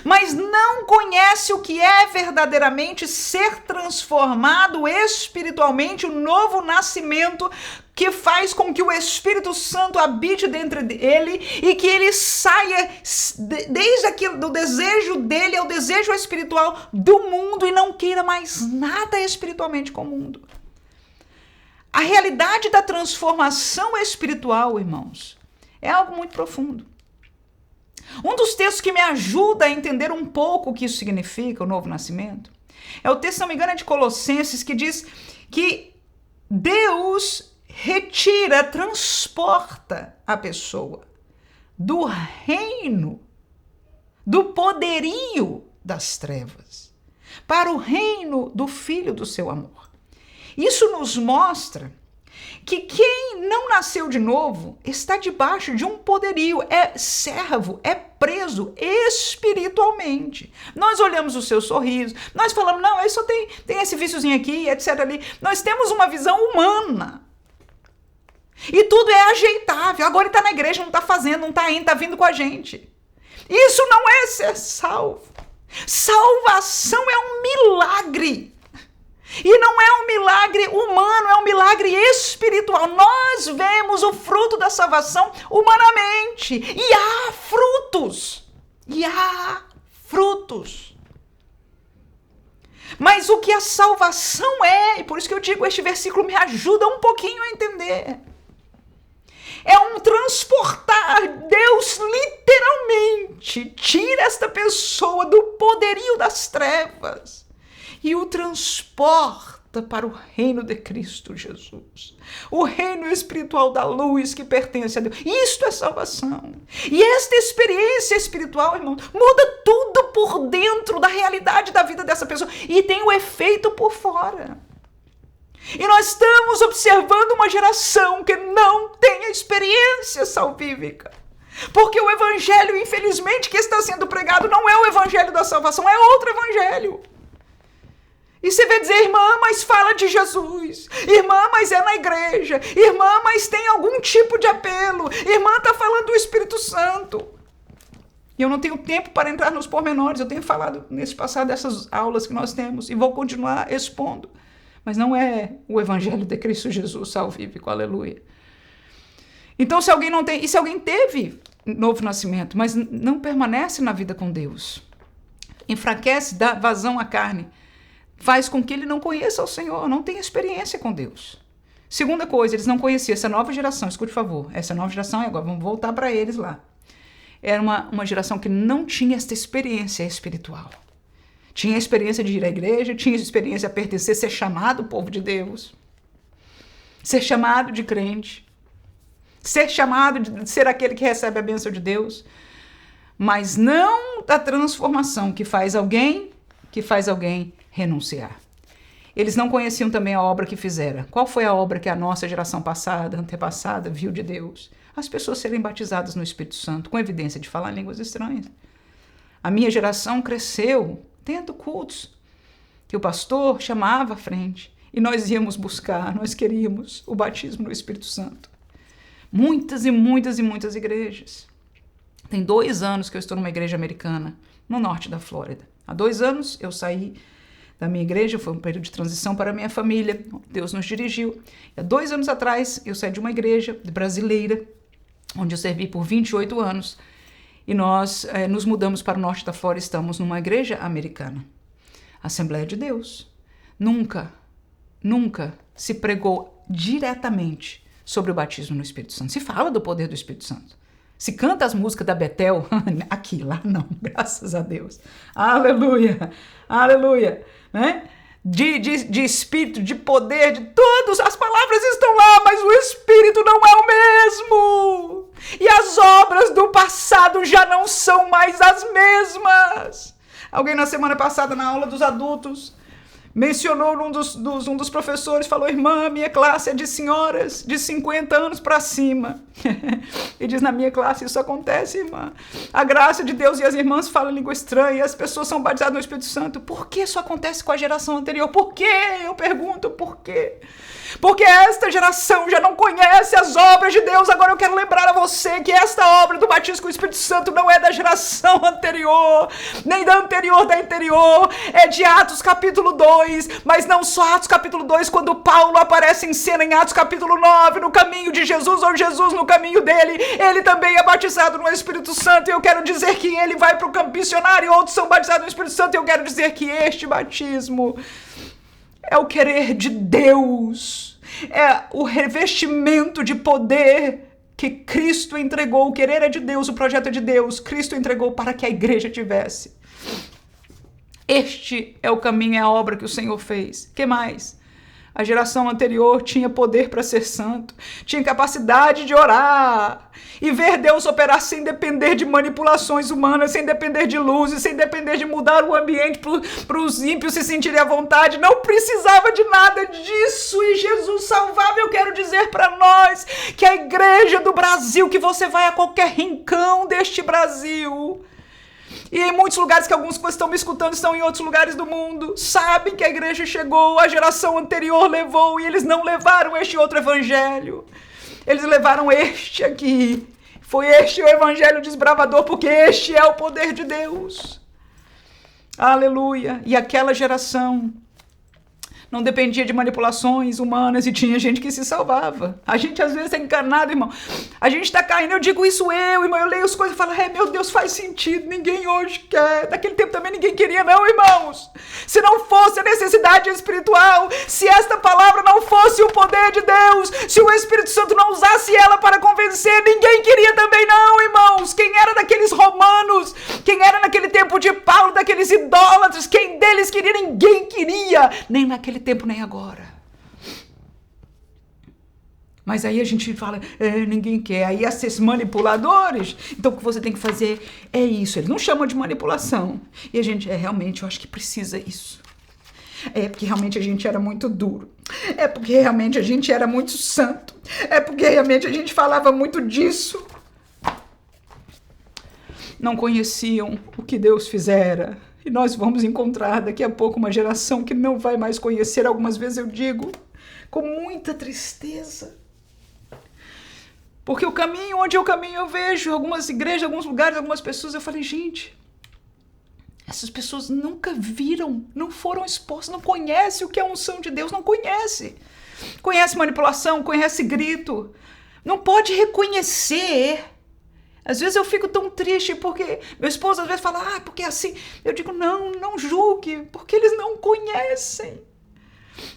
mas não conhece o que é verdadeiramente ser transformado espiritualmente, o novo nascimento que faz com que o Espírito Santo habite dentro dele e que ele saia desde aquilo, do desejo dele ao desejo espiritual do mundo e não queira mais nada espiritualmente com o mundo. A realidade da transformação espiritual, irmãos, é algo muito profundo. Um dos textos que me ajuda a entender um pouco o que isso significa, o novo nascimento, é o texto, se não me engano, é de Colossenses, que diz que Deus retira, transporta a pessoa do reino, do poderio das trevas, para o reino do Filho do seu amor. Isso nos mostra que quem não nasceu de novo está debaixo de um poderio, é servo, é preso espiritualmente. Nós olhamos o seu sorriso, nós falamos, não, ele só tem esse viciozinho aqui, etc. ali. Nós temos uma visão humana. E tudo é ajeitável. Agora ele está na igreja, não está fazendo, não está indo, está vindo com a gente. Isso não é ser salvo. Salvação é um milagre. E não é um milagre humano, é um milagre espiritual. Nós vemos o fruto da salvação humanamente. E há frutos. E há frutos. Mas o que a salvação é, e por isso que eu digo, este versículo me ajuda um pouquinho a entender. É um transportar. Deus literalmente tira esta pessoa do poderio das trevas e o transporta para o reino de Cristo Jesus. O reino espiritual da luz que pertence a Deus. Isto é salvação. E esta experiência espiritual, irmão, muda tudo por dentro da realidade da vida dessa pessoa e tem o efeito por fora. E nós estamos observando uma geração que não tem experiência salvífica. Porque o evangelho, infelizmente, que está sendo pregado não é o evangelho da salvação, é outro evangelho. E você vai dizer, irmã, mas fala de Jesus. Irmã, mas é na igreja. Irmã, mas tem algum tipo de apelo. Irmã, está falando do Espírito Santo. E eu não tenho tempo para entrar nos pormenores. Eu tenho falado nesse passado dessas aulas que nós temos e vou continuar expondo. Mas não é o evangelho de Cristo Jesus salvífico, aleluia. Então, se alguém não tem, e se alguém teve novo nascimento, mas não permanece na vida com Deus, enfraquece, dá vazão à carne, faz com que ele não conheça o Senhor, não tenha experiência com Deus. Segunda coisa, eles não conheciam essa nova geração, escute por favor, essa nova geração, agora vamos voltar para eles lá. Era uma geração que não tinha essa experiência espiritual. Tinha a experiência de ir à igreja, tinha a experiência de pertencer, ser chamado povo de Deus, ser chamado de crente, ser chamado de ser aquele que recebe a bênção de Deus, mas não da transformação que faz alguém renunciar. Eles não conheciam também a obra que fizeram. Qual foi a obra que a nossa geração passada, antepassada, viu de Deus? As pessoas serem batizadas no Espírito Santo, com evidência de falar línguas estranhas. A minha geração cresceu tendo cultos que o pastor chamava à frente e nós íamos buscar, nós queríamos o batismo no Espírito Santo. Muitas e muitas e muitas igrejas. Tem 2 anos que eu estou numa igreja americana, no norte da Flórida. Há 2 anos eu saí da minha igreja, foi um período de transição para a minha família, Deus nos dirigiu. Há 2 anos atrás eu saí de uma igreja brasileira, onde eu servi por 28 anos, e nós nos mudamos para o norte da Flórida, estamos numa igreja americana, Assembleia de Deus. Nunca se pregou diretamente sobre o batismo no Espírito Santo. Se fala do poder do Espírito Santo, Se canta as músicas da Betel, aqui, lá não, graças a Deus. Aleluia, aleluia, né? De espírito, de poder, de todos, as palavras estão lá, mas o espírito não é o mesmo. E as obras do passado já não são mais as mesmas. Alguém na semana passada, na aula dos adultos, mencionou um dos professores, falou: irmã, minha classe é de senhoras de 50 anos para cima. E diz: na minha classe isso acontece, irmã. A graça de Deus e as irmãs falam língua estranha e as pessoas são batizadas no Espírito Santo. Por que isso acontece com a geração anterior? Por quê? Eu pergunto, por quê? Porque esta geração já não conhece as obras de Deus. Agora eu quero lembrar a você que esta obra do batismo com o Espírito Santo não é da geração anterior, nem da anterior da anterior, é de Atos capítulo 2, mas não só Atos capítulo 2, quando Paulo aparece em cena em Atos capítulo 9, no caminho de Jesus, ou Jesus no caminho dele, ele também é batizado no Espírito Santo, e eu quero dizer que ele vai para o campo missionário, e outros são batizados no Espírito Santo, e eu quero dizer que este batismo é o querer de Deus, é o revestimento de poder que Cristo entregou. O querer é de Deus, o projeto é de Deus, Cristo entregou para que a igreja tivesse. Este é o caminho, é a obra que o Senhor fez. O que mais? A geração anterior tinha poder para ser santo, tinha capacidade de orar e ver Deus operar sem depender de manipulações humanas, sem depender de luzes, sem depender de mudar o ambiente para os ímpios se sentirem à vontade. Não precisava de nada disso e Jesus salvava. Eu quero dizer para nós que a igreja do Brasil, que você vai a qualquer rincão deste Brasil, e em muitos lugares que alguns que estão me escutando estão em outros lugares do mundo, sabem que a igreja chegou, a geração anterior levou, e eles não levaram este outro evangelho. Eles levaram este aqui. Foi este o evangelho desbravador, porque este é o poder de Deus. Aleluia. E aquela geração não dependia de manipulações humanas e tinha gente que se salvava. A gente às vezes é enganado, irmão. A gente está caindo, eu digo isso irmão, eu leio as coisas e falo: meu Deus, faz sentido, ninguém hoje quer. Naquele tempo também ninguém queria não, irmãos. Se não fosse a necessidade espiritual, se esta palavra não fosse o poder de Deus, se o Espírito Santo não usasse ela para convencer, ninguém queria também não, irmãos. Quem era daqueles romanos, quem era naquele tempo de Paulo, daqueles idólatras, quem deles queria? Ninguém queria, nem naquele tempo nem agora. Mas aí a gente fala: ninguém quer. Aí esses manipuladores, então o que você tem que fazer é isso. Eles não chamam de manipulação. E a gente, realmente, eu acho que precisa isso. É porque realmente a gente era muito duro. É porque realmente a gente era muito santo. É porque realmente a gente falava muito disso. Não conheciam o que Deus fizera. E nós vamos encontrar daqui a pouco uma geração que não vai mais conhecer. Algumas vezes eu digo com muita tristeza. Porque o caminho, onde eu caminho, eu vejo algumas igrejas, alguns lugares, algumas pessoas. Eu falei: gente, essas pessoas nunca viram, não foram expostas, não conhecem o que é a unção de Deus, não conhece. Conhece manipulação, conhece grito. Não pode reconhecer. Às vezes eu fico tão triste porque meu esposo às vezes fala: porque assim. Eu digo: não julgue, porque eles não conhecem.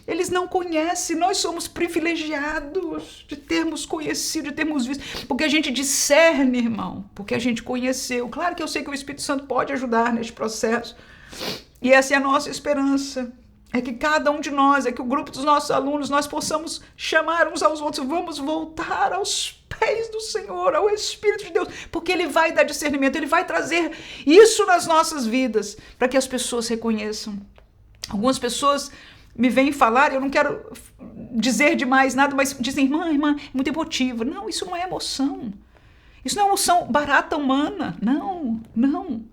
Eles não conhecem. Nós somos privilegiados de termos conhecido, de termos visto, porque a gente discerne, irmão, porque a gente conheceu. Claro que eu sei que o Espírito Santo pode ajudar neste processo, e essa é a nossa esperança. É que cada um de nós, é que o grupo dos nossos alunos, nós possamos chamar uns aos outros. Vamos voltar aos pés do Senhor, ao Espírito de Deus, porque Ele vai dar discernimento, Ele vai trazer isso nas nossas vidas, para que as pessoas reconheçam. Algumas pessoas me vêm falar, eu não quero dizer demais nada, mas dizem: irmã, é muito emotiva. Não, isso não é emoção. Isso não é emoção barata humana. Não.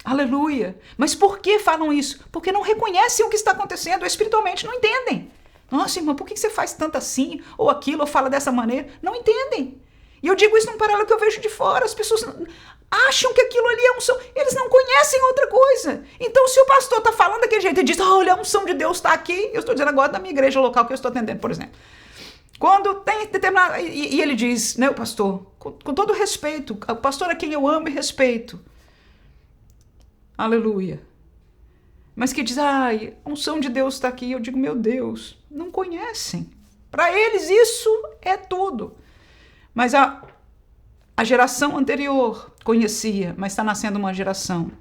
Aleluia. Mas por que falam isso? Porque não reconhecem o que está acontecendo, espiritualmente não entendem. Nossa, irmã, por que você faz tanto assim, ou aquilo, ou fala dessa maneira? Não entendem. E eu digo isso num paralelo que eu vejo de fora. As pessoas acham que aquilo ali é unção. Eles não conhecem outra coisa. Então, se o pastor está falando daquele jeito e diz: olha, a unção de Deus está aqui. Eu estou dizendo agora da minha igreja local que eu estou atendendo, por exemplo. Quando tem determinado... E ele diz, né, o pastor, com todo respeito, o pastor a quem eu amo e respeito. Aleluia. Mas que diz: a unção de Deus está aqui. Eu digo: meu Deus, não conhecem. Para eles isso é tudo. Mas A geração anterior conhecia, mas está nascendo uma geração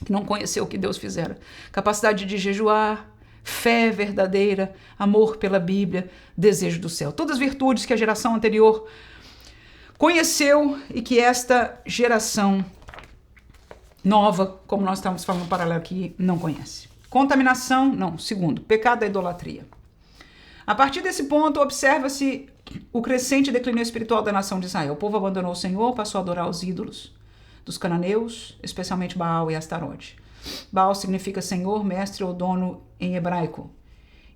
que não conheceu o que Deus fizera. Capacidade de jejuar, fé verdadeira, amor pela Bíblia, desejo do céu. Todas as virtudes que a geração anterior conheceu e que esta geração nova, como nós estamos falando no paralelo aqui, não conhece. Contaminação, não. Segundo, pecado da idolatria. A partir desse ponto, observa-se o crescente declínio espiritual da nação de Israel. O povo abandonou o Senhor, passou a adorar os ídolos dos cananeus, especialmente Baal e Astarote. Baal significa Senhor, mestre ou dono em hebraico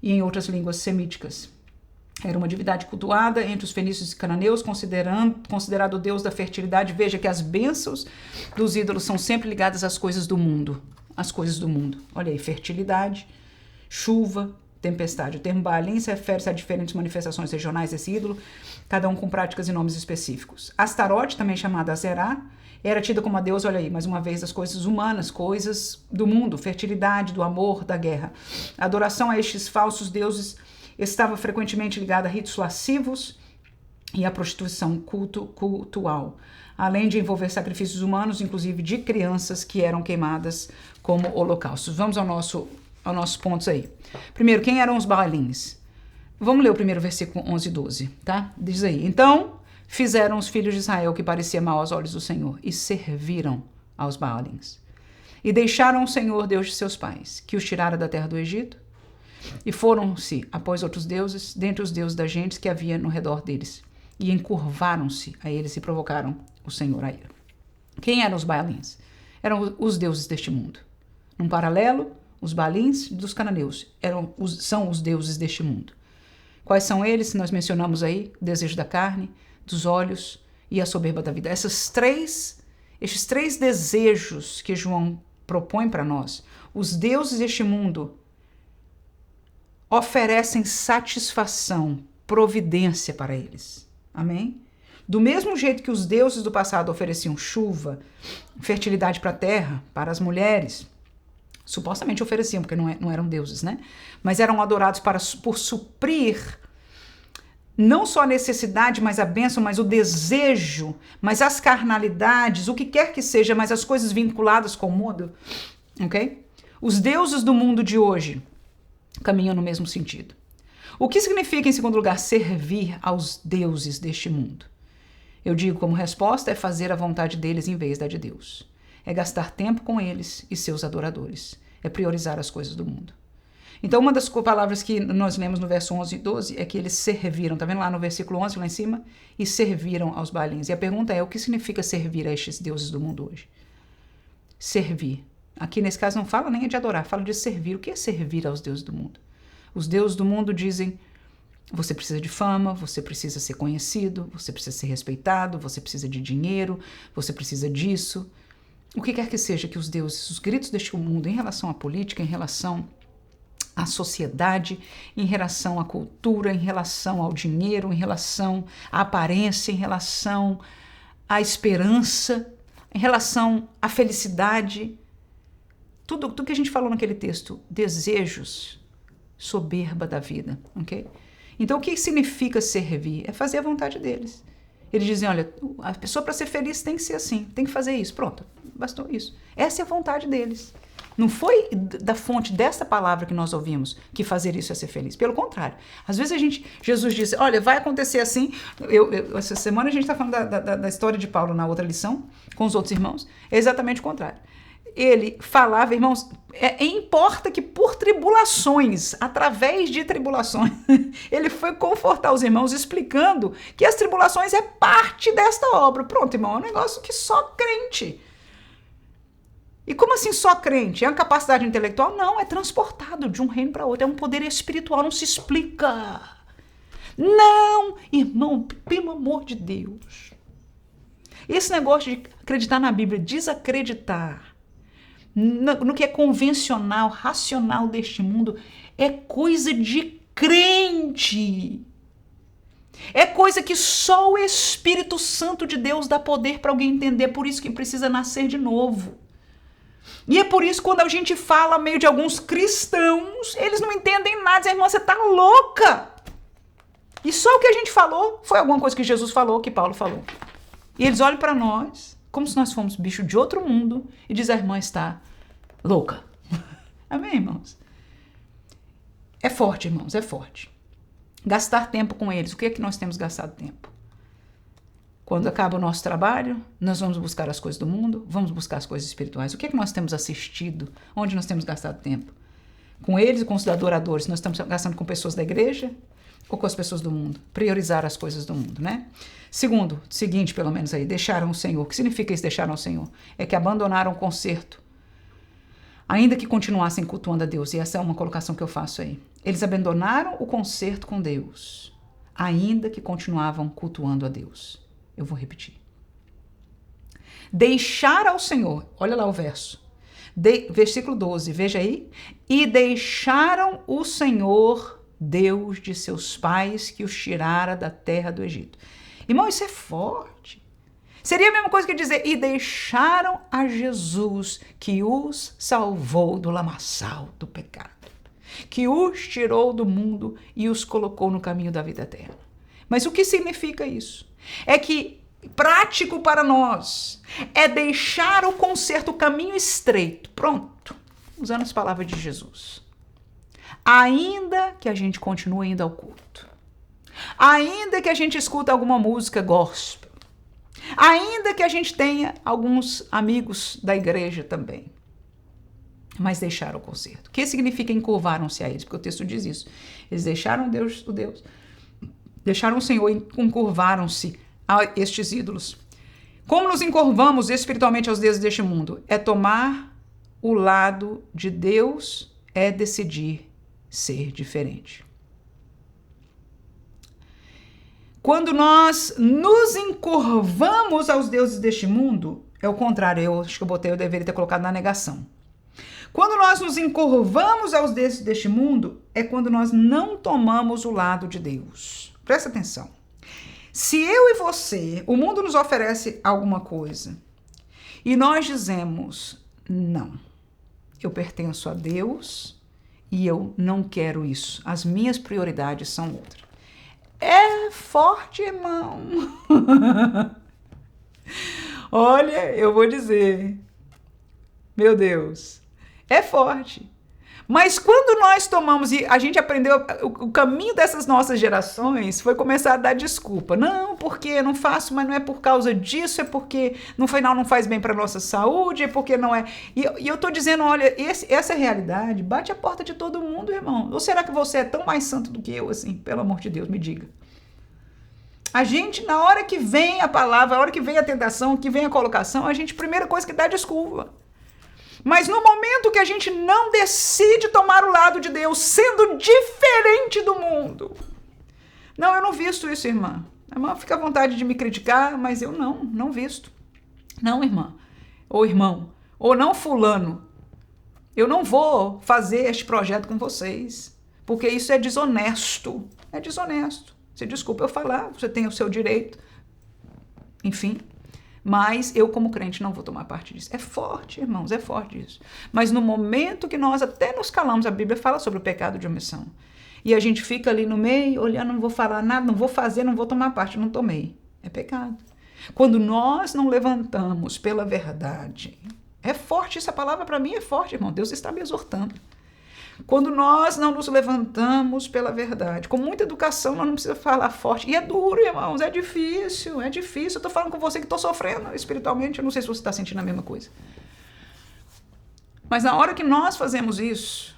e em outras línguas semíticas. Era uma divindade cultuada entre os fenícios e cananeus, considerado o deus da fertilidade. Veja que as bênçãos dos ídolos são sempre ligadas às coisas do mundo. As coisas do mundo. Olha aí, fertilidade, chuva, tempestade. O termo Baalim se refere a diferentes manifestações regionais desse ídolo, cada um com práticas e nomes específicos. Astarote, também chamada Azerá, era tida como a deusa, olha aí, mais uma vez, das coisas humanas, coisas do mundo, fertilidade, do amor, da guerra. A adoração a estes falsos deuses estava frequentemente ligada a ritos lascivos e à prostituição cultual, além de envolver sacrifícios humanos, inclusive de crianças que eram queimadas como holocaustos. Vamos aos nossos pontos aí. Primeiro, quem eram os Baalins? Vamos ler o primeiro versículo 11 e 12, tá? Diz aí, então fizeram os filhos de Israel que parecia mal aos olhos do Senhor e serviram aos Baalins. E deixaram o Senhor, Deus de seus pais, que os tirara da terra do Egito, e foram-se após outros deuses, dentre os deuses das gentes que havia no redor deles, e encurvaram-se a eles e provocaram o Senhor a ira. Quem eram os Baalins? Eram os deuses deste mundo. Num paralelo, os Baalins dos cananeus são os deuses deste mundo. Quais são eles? Nós mencionamos aí, o desejo da carne, dos olhos e a soberba da vida. Estes três desejos que João propõe para nós, os deuses deste mundo oferecem satisfação, providência para eles. Amém? Do mesmo jeito que os deuses do passado ofereciam chuva, fertilidade para a terra, para as mulheres, supostamente ofereciam, porque não eram deuses, né? Mas eram adorados por suprir não só a necessidade, mas a bênção, mas o desejo, mas as carnalidades, o que quer que seja, mas as coisas vinculadas com o mundo, ok? Os deuses do mundo de hoje caminham no mesmo sentido. O que significa, em segundo lugar, servir aos deuses deste mundo? Eu digo como resposta é fazer a vontade deles em vez da de Deus. É gastar tempo com eles e seus adoradores. É priorizar as coisas do mundo. Então, uma das palavras que nós lemos no verso 11 e 12 é que eles serviram. Tá vendo lá no versículo 11, lá em cima? E serviram aos Baalins. E a pergunta é, o que significa servir a estes deuses do mundo hoje? Servir. Aqui, nesse caso, não fala nem de adorar, fala de servir. O que é servir aos deuses do mundo? Os deuses do mundo dizem, você precisa de fama, você precisa ser conhecido, você precisa ser respeitado, você precisa de dinheiro, você precisa disso. O que quer que seja que os deuses, os gritos deste mundo em relação à política, em relação à sociedade, em relação à cultura, em relação ao dinheiro, em relação à aparência, em relação à esperança, em relação à felicidade, tudo que a gente falou naquele texto, desejos, soberba da vida, ok? Então, o que significa servir? É fazer a vontade deles. Eles dizem, olha, a pessoa para ser feliz tem que ser assim, tem que fazer isso. Pronto, bastou isso. Essa é a vontade deles. Não foi da fonte dessa palavra que nós ouvimos que fazer isso é ser feliz. Pelo contrário. Às vezes Jesus disse, olha, vai acontecer assim. Essa semana a gente está falando da história de Paulo na outra lição, com os outros irmãos. É exatamente o contrário. Ele falava, irmãos, importa que por tribulações, através de tribulações, ele foi confortar os irmãos explicando que as tribulações é parte desta obra. Pronto, irmão, é um negócio que só crente. E como assim só crente? É uma capacidade intelectual? Não, é transportado de um reino para outro, é um poder espiritual, não se explica. Não, irmão, pelo amor de Deus. Esse negócio de acreditar na Bíblia, desacreditar no que é convencional, racional deste mundo, é coisa de crente. É coisa que só o Espírito Santo de Deus dá poder para alguém entender, por isso que precisa nascer de novo. E é por isso quando a gente fala meio de alguns cristãos, eles não entendem nada, dizem, irmã, você tá louca. E só o que a gente falou foi alguma coisa que Jesus falou, que Paulo falou. E eles olham para nós como se nós fôssemos bicho de outro mundo e diz: a irmã está louca. Amém, irmãos? É forte, irmãos, é forte. Gastar tempo com eles. O que é que nós temos gastado tempo? Quando acaba o nosso trabalho, nós vamos buscar as coisas do mundo, vamos buscar as coisas espirituais. O que é que nós temos assistido? Onde nós temos gastado tempo? Com eles e com os adoradores. Nós estamos gastando com pessoas da igreja ou com as pessoas do mundo? Priorizar as coisas do mundo, né? Seguinte, pelo menos aí, deixaram o Senhor. O que significa isso, deixaram o Senhor? É que abandonaram o concerto, ainda que continuassem cultuando a Deus. E essa é uma colocação que eu faço aí. Eles abandonaram o concerto com Deus, ainda que continuavam cultuando a Deus. Eu vou repetir. Deixar ao Senhor, olha lá o verso, versículo 12, veja aí. E deixaram o Senhor, Deus de seus pais, que os tirara da terra do Egito. Irmão, isso é forte. Seria a mesma coisa que dizer: e deixaram a Jesus, que os salvou do lamaçal do pecado, que os tirou do mundo e os colocou no caminho da vida eterna. Mas o que significa isso? É que prático para nós é deixar o conserto, o caminho estreito, pronto, usando as palavras de Jesus. Ainda que a gente continue indo ao culto, ainda que a gente escuta alguma música gospel, ainda que a gente tenha alguns amigos da igreja também, mas deixaram o conserto. O que significa encurvaram-se a eles? Porque o texto diz isso. Eles deixaram deixaram o Senhor e encurvaram-se a estes ídolos. Como nos encurvamos espiritualmente aos deuses deste mundo? É tomar o lado de Deus, é decidir ser diferente. Quando nós nos encurvamos aos deuses deste mundo, é o contrário. Eu acho que eu deveria ter colocado na negação. Quando nós nos encurvamos aos deuses deste mundo, é quando nós não tomamos o lado de Deus. Presta atenção. Se eu e você, o mundo nos oferece alguma coisa e nós dizemos: não, eu pertenço a Deus e eu não quero isso, as minhas prioridades são outras. É forte, irmão. Olha, eu vou dizer, meu Deus, é forte. Mas quando nós tomamos, e a gente aprendeu, o caminho dessas nossas gerações foi começar a dar desculpa. Não, porque eu não faço, mas não é por causa disso, é porque no final não faz bem para a nossa saúde, é porque não é... E eu tô dizendo, olha, essa realidade bate a porta de todo mundo, irmão. Ou será que você é tão mais santo do que eu, assim? Pelo amor de Deus, me diga. A gente, na hora que vem a palavra, na hora que vem a tentação, que vem a colocação, a gente, primeira coisa que dá desculpa. Mas no momento que a gente não decide tomar o lado de Deus, sendo diferente do mundo. Não, eu não visto isso, irmã. A irmã fica à vontade de me criticar, mas eu não visto. Não, irmã. Ou irmão. Ou não, fulano. Eu não vou fazer este projeto com vocês. Porque isso é desonesto. É desonesto. Você desculpa eu falar, você tem o seu direito. Enfim. Mas eu, como crente, não vou tomar parte disso. É forte, irmãos, é forte isso. Mas no momento que nós até nos calamos, a Bíblia fala sobre o pecado de omissão. E a gente fica ali no meio, olhando, não vou falar nada, não vou fazer, não vou tomar parte, não tomei. É pecado. Quando nós não levantamos pela verdade, é forte, essa palavra para mim é forte, irmão. Deus está me exortando. Quando nós não nos levantamos pela verdade, com muita educação, nós não precisamos falar forte. E é duro, irmãos, é difícil, é difícil. Eu estou falando com você que estou sofrendo espiritualmente, eu não sei se você está sentindo a mesma coisa. Mas na hora que nós fazemos isso,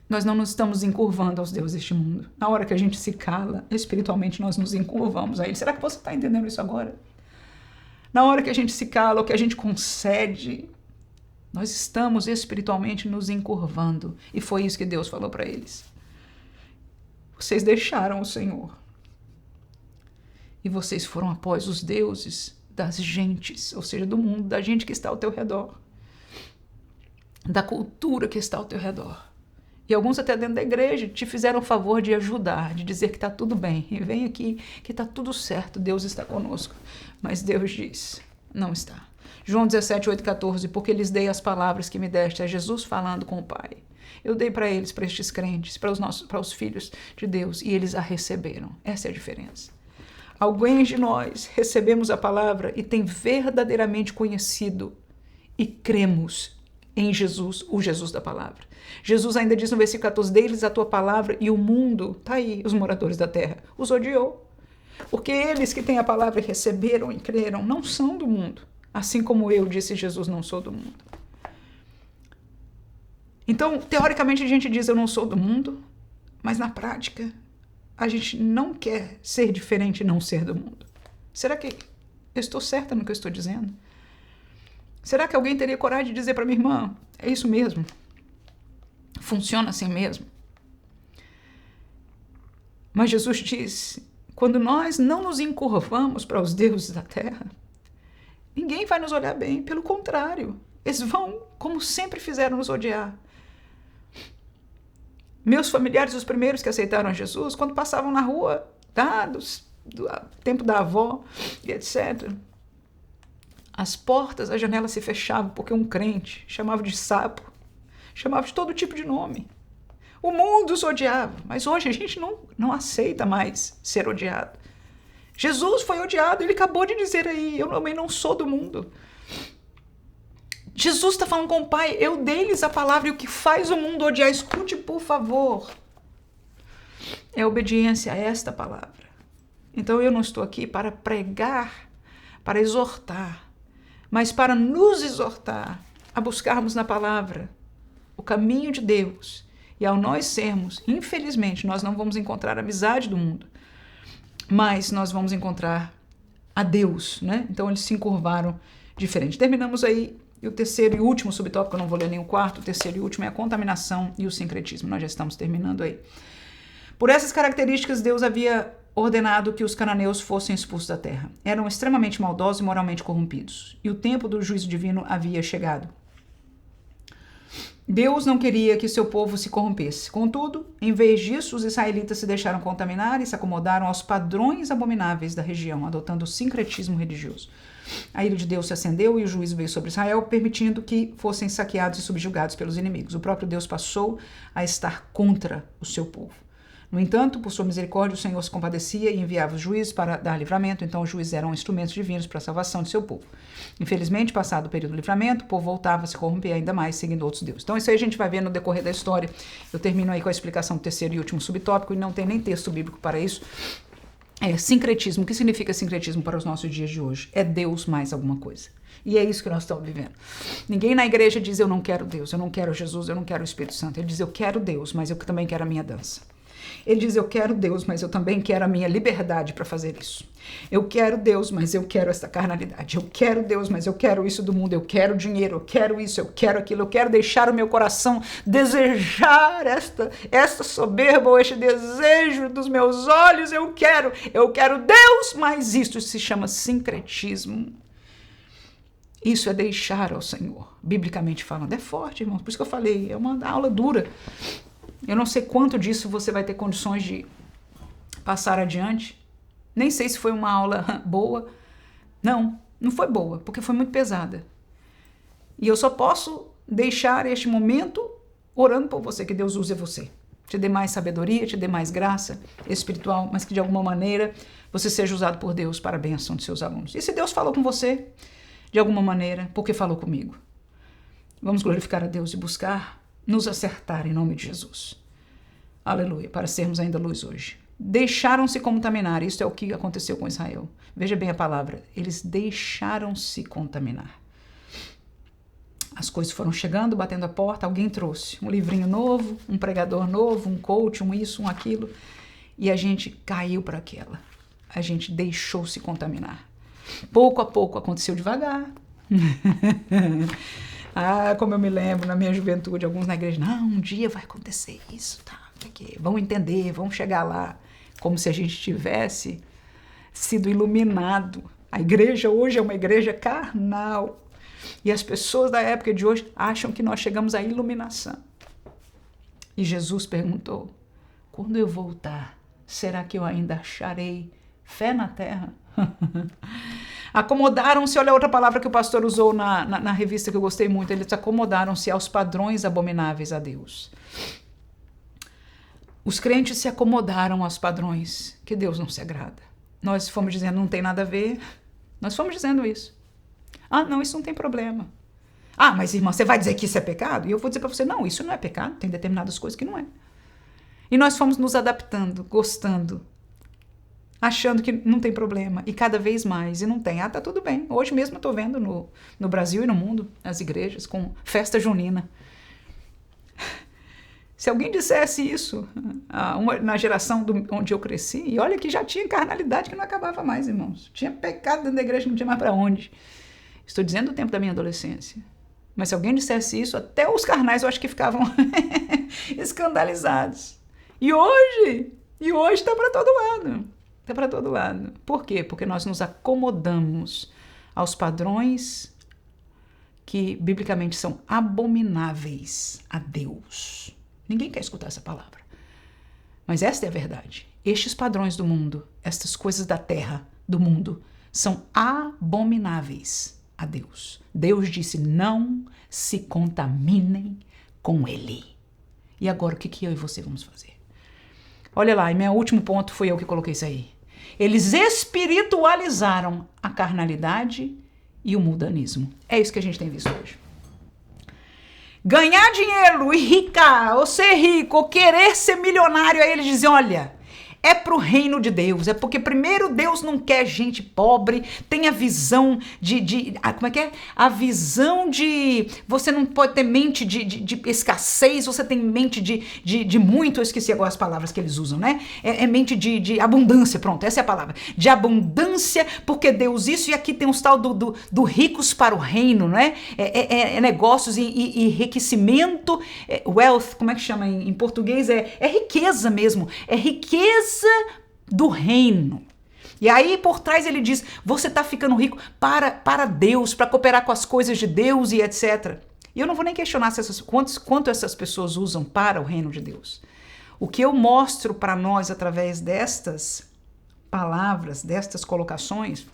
nós não nos estamos encurvando aos deuses deste mundo. Na hora que a gente se cala, espiritualmente nós nos encurvamos a ele. Será que você está entendendo isso agora? Na hora que a gente se cala, ou que a gente concede, nós estamos espiritualmente nos encurvando. E foi isso que Deus falou para eles. Vocês deixaram o Senhor. E vocês foram após os deuses das gentes, ou seja, do mundo, da gente que está ao teu redor. Da cultura que está ao teu redor. E alguns até dentro da igreja te fizeram o favor de ajudar, de dizer que está tudo bem. E vem aqui que está tudo certo, Deus está conosco. Mas Deus diz, não está. João 17, 8, 14, porque lhes dei as palavras que me deste, é Jesus falando com o Pai. Eu dei para eles, para estes crentes, para os filhos de Deus, e eles a receberam. Essa é a diferença. alguém de nós recebemos a palavra e tem verdadeiramente conhecido e cremos em Jesus, o Jesus da palavra. Jesus ainda diz no versículo 14, deles a tua palavra e o mundo, tá aí, os moradores da terra, os odiou. Porque eles que têm a palavra e receberam e creram, não são do mundo. Assim como eu, disse Jesus, não sou do mundo. Então, teoricamente a gente diz eu não sou do mundo, mas na prática a gente não quer ser diferente e não ser do mundo. Será que eu estou certa no que eu estou dizendo? Será que alguém teria coragem de dizer para minha irmã, é isso mesmo? Funciona assim mesmo? Mas Jesus disse, quando nós não nos encurvamos para os deuses da terra, ninguém vai nos olhar bem, pelo contrário, eles vão, como sempre fizeram, nos odiar. Meus familiares, os primeiros que aceitaram Jesus, quando passavam na rua, do tempo da avó e etc., as portas, as janelas se fechavam porque um crente chamava de sapo, chamava de todo tipo de nome. O mundo os odiava, mas hoje a gente não aceita mais ser odiado. Jesus foi odiado, ele acabou de dizer aí, eu também não sou do mundo. Jesus está falando com o Pai, eu dei-lhes a palavra e o que faz o mundo odiar, escute por favor, é obediência a esta palavra. Então eu não estou aqui para pregar, para exortar, mas para nos exortar a buscarmos na palavra o caminho de Deus. E ao nós sermos, infelizmente, nós não vamos encontrar a amizade do mundo, mas nós vamos encontrar a Deus, né? Então eles se encurvaram diferente. Terminamos aí o terceiro e último subtópico, eu não vou ler nem o quarto, o terceiro e último é a contaminação e o sincretismo. Nós já estamos terminando aí. Por essas características, Deus havia ordenado que os cananeus fossem expulsos da terra. Eram extremamente maldosos e moralmente corrompidos. E o tempo do juízo divino havia chegado. Deus não queria que seu povo se corrompesse. Contudo, em vez disso, os israelitas se deixaram contaminar e se acomodaram aos padrões abomináveis da região, adotando o sincretismo religioso. A ira de Deus se acendeu e o juízo veio sobre Israel, permitindo que fossem saqueados e subjugados pelos inimigos. O próprio Deus passou a estar contra o seu povo. No entanto, por sua misericórdia, o Senhor se compadecia e enviava os juízes para dar livramento, então os juízes eram instrumentos divinos para a salvação de seu povo. Infelizmente, passado o período do livramento, o povo voltava a se corromper ainda mais, seguindo outros deuses. Então isso aí a gente vai ver no decorrer da história. Eu termino aí com a explicação do terceiro e último subtópico, e não tem nem texto bíblico para isso. Sincretismo. O que significa sincretismo para os nossos dias de hoje? É Deus mais alguma coisa. E é isso que nós estamos vivendo. Ninguém na igreja diz eu não quero Deus, eu não quero Jesus, eu não quero o Espírito Santo. Ele diz eu quero Deus, mas eu também quero a minha dança. Ele diz, eu quero Deus, mas eu também quero a minha liberdade para fazer isso. Eu quero Deus, mas eu quero esta carnalidade. Eu quero Deus, mas eu quero isso do mundo. Eu quero dinheiro, eu quero isso, eu quero aquilo. Eu quero deixar o meu coração desejar esta soberba ou este desejo dos meus olhos. Eu quero Deus, mas isso se chama sincretismo. Isso é deixar ao Senhor, biblicamente falando. É forte, irmãos, por isso que eu falei, é uma aula dura. Eu não sei quanto disso você vai ter condições de passar adiante. Nem sei se foi uma aula boa. Não foi boa, porque foi muito pesada. E eu só posso deixar este momento orando por você, que Deus use você. Te dê mais sabedoria, te dê mais graça espiritual, mas que de alguma maneira você seja usado por Deus para a bênção de seus alunos. E se Deus falou com você, de alguma maneira, porque falou comigo? Vamos glorificar a Deus e buscar nos acertar em nome de Jesus. Aleluia, para sermos ainda luz hoje. Deixaram-se contaminar, isso é o que aconteceu com Israel. Veja bem a palavra, eles deixaram-se contaminar. As coisas foram chegando, batendo a porta, alguém trouxe um livrinho novo, um pregador novo, um coach, um isso, um aquilo, e a gente caiu para aquela. A gente deixou-se contaminar. Pouco a pouco aconteceu devagar. Como eu me lembro na minha juventude, alguns na igreja, não, um dia vai acontecer isso, tá? Porque vão entender, vão chegar lá, como se a gente tivesse sido iluminado. A igreja hoje é uma igreja carnal. E as pessoas da época de hoje acham que nós chegamos à iluminação. E Jesus perguntou, quando eu voltar, será que eu ainda acharei fé na terra? Acomodaram-se, olha outra palavra que o pastor usou na revista que eu gostei muito, eles acomodaram-se aos padrões abomináveis a Deus. Os crentes se acomodaram aos padrões que Deus não se agrada. nós fomos dizendo não tem nada a ver. Nós fomos dizendo isso. Ah, não, isso não tem problema. Ah, mas irmã, você vai dizer que isso é pecado? E eu vou dizer para você, não, isso não é pecado. Tem determinadas coisas que não é. E nós fomos nos adaptando, gostando, achando que não tem problema. E cada vez mais. E não tem. Ah, tá tudo bem. Hoje mesmo eu estou vendo no Brasil e no mundo, as igrejas com festa junina. Se alguém dissesse isso na geração onde eu cresci, e olha que já tinha carnalidade que não acabava mais, irmãos. Tinha pecado dentro da igreja que não tinha mais para onde. Estou dizendo o tempo da minha adolescência. Mas se alguém dissesse isso, até os carnais eu acho que ficavam escandalizados. E hoje está para todo lado. Está para todo lado. Por quê? Porque nós nos acomodamos aos padrões que biblicamente são abomináveis a Deus. Ninguém quer escutar essa palavra. Mas esta é a verdade. Estes padrões do mundo, estas coisas da terra, do mundo, são abomináveis a Deus. Deus disse, não se contaminem com ele. E agora o que eu e você vamos fazer? Olha lá, e meu último ponto foi eu que coloquei isso aí. Eles espiritualizaram a carnalidade e o mundanismo. É isso que a gente tem visto hoje. Ganhar dinheiro e ricar, ou ser rico, ou querer ser milionário, aí eles dizem, olha, é pro reino de Deus, é porque primeiro Deus não quer gente pobre, tem a visão como é que é? A visão de, você não pode ter mente de escassez, você tem mente de muito, eu esqueci agora as palavras que eles usam, né? É mente de abundância, pronto, essa é a palavra, de abundância, porque Deus isso, e aqui tem uns tal do ricos para o reino, né? Negócios e enriquecimento, wealth, como é que chama em português? É riqueza mesmo, é riqueza do reino. E aí por trás ele diz, você está ficando rico para Deus, para cooperar com as coisas de Deus e etc. E eu não vou nem questionar quanto essas pessoas usam para o reino de Deus. O que eu mostro para nós através destas palavras, destas colocações,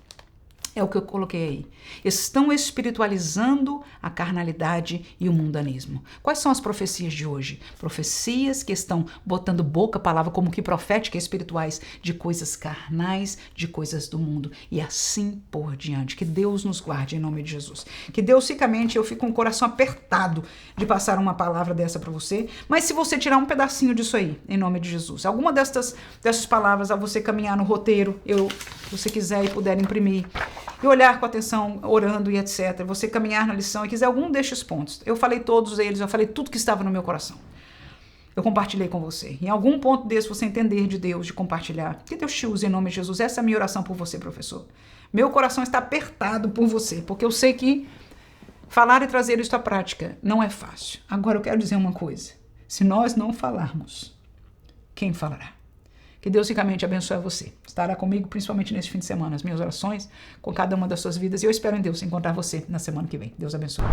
é o que eu coloquei aí. Estão espiritualizando a carnalidade e o mundanismo. Quais são as profecias de hoje? Profecias que estão botando boca, palavra como que profética e espirituais de coisas carnais, de coisas do mundo e assim por diante. Que Deus nos guarde em nome de Jesus. Que Deus ficamente, eu fico com o coração apertado de passar uma palavra dessa para você, mas se você tirar um pedacinho disso aí, em nome de Jesus, alguma dessas palavras, a você caminhar no roteiro, se você quiser e puder imprimir, e olhar com atenção, orando e etc. Você caminhar na lição e quiser algum destes pontos. Eu falei todos eles, eu falei tudo que estava no meu coração. Eu compartilhei com você. Em algum ponto desse você entender de Deus, de compartilhar. Que Deus te use em nome de Jesus. Essa é a minha oração por você, professor. Meu coração está apertado por você, porque eu sei que falar e trazer isso à prática não é fácil. Agora eu quero dizer uma coisa. Se nós não falarmos, quem falará? Que Deus ricamente abençoe a você. Estará comigo, principalmente nesse fim de semana, as minhas orações com cada uma das suas vidas. E eu espero em Deus encontrar você na semana que vem. Deus abençoe.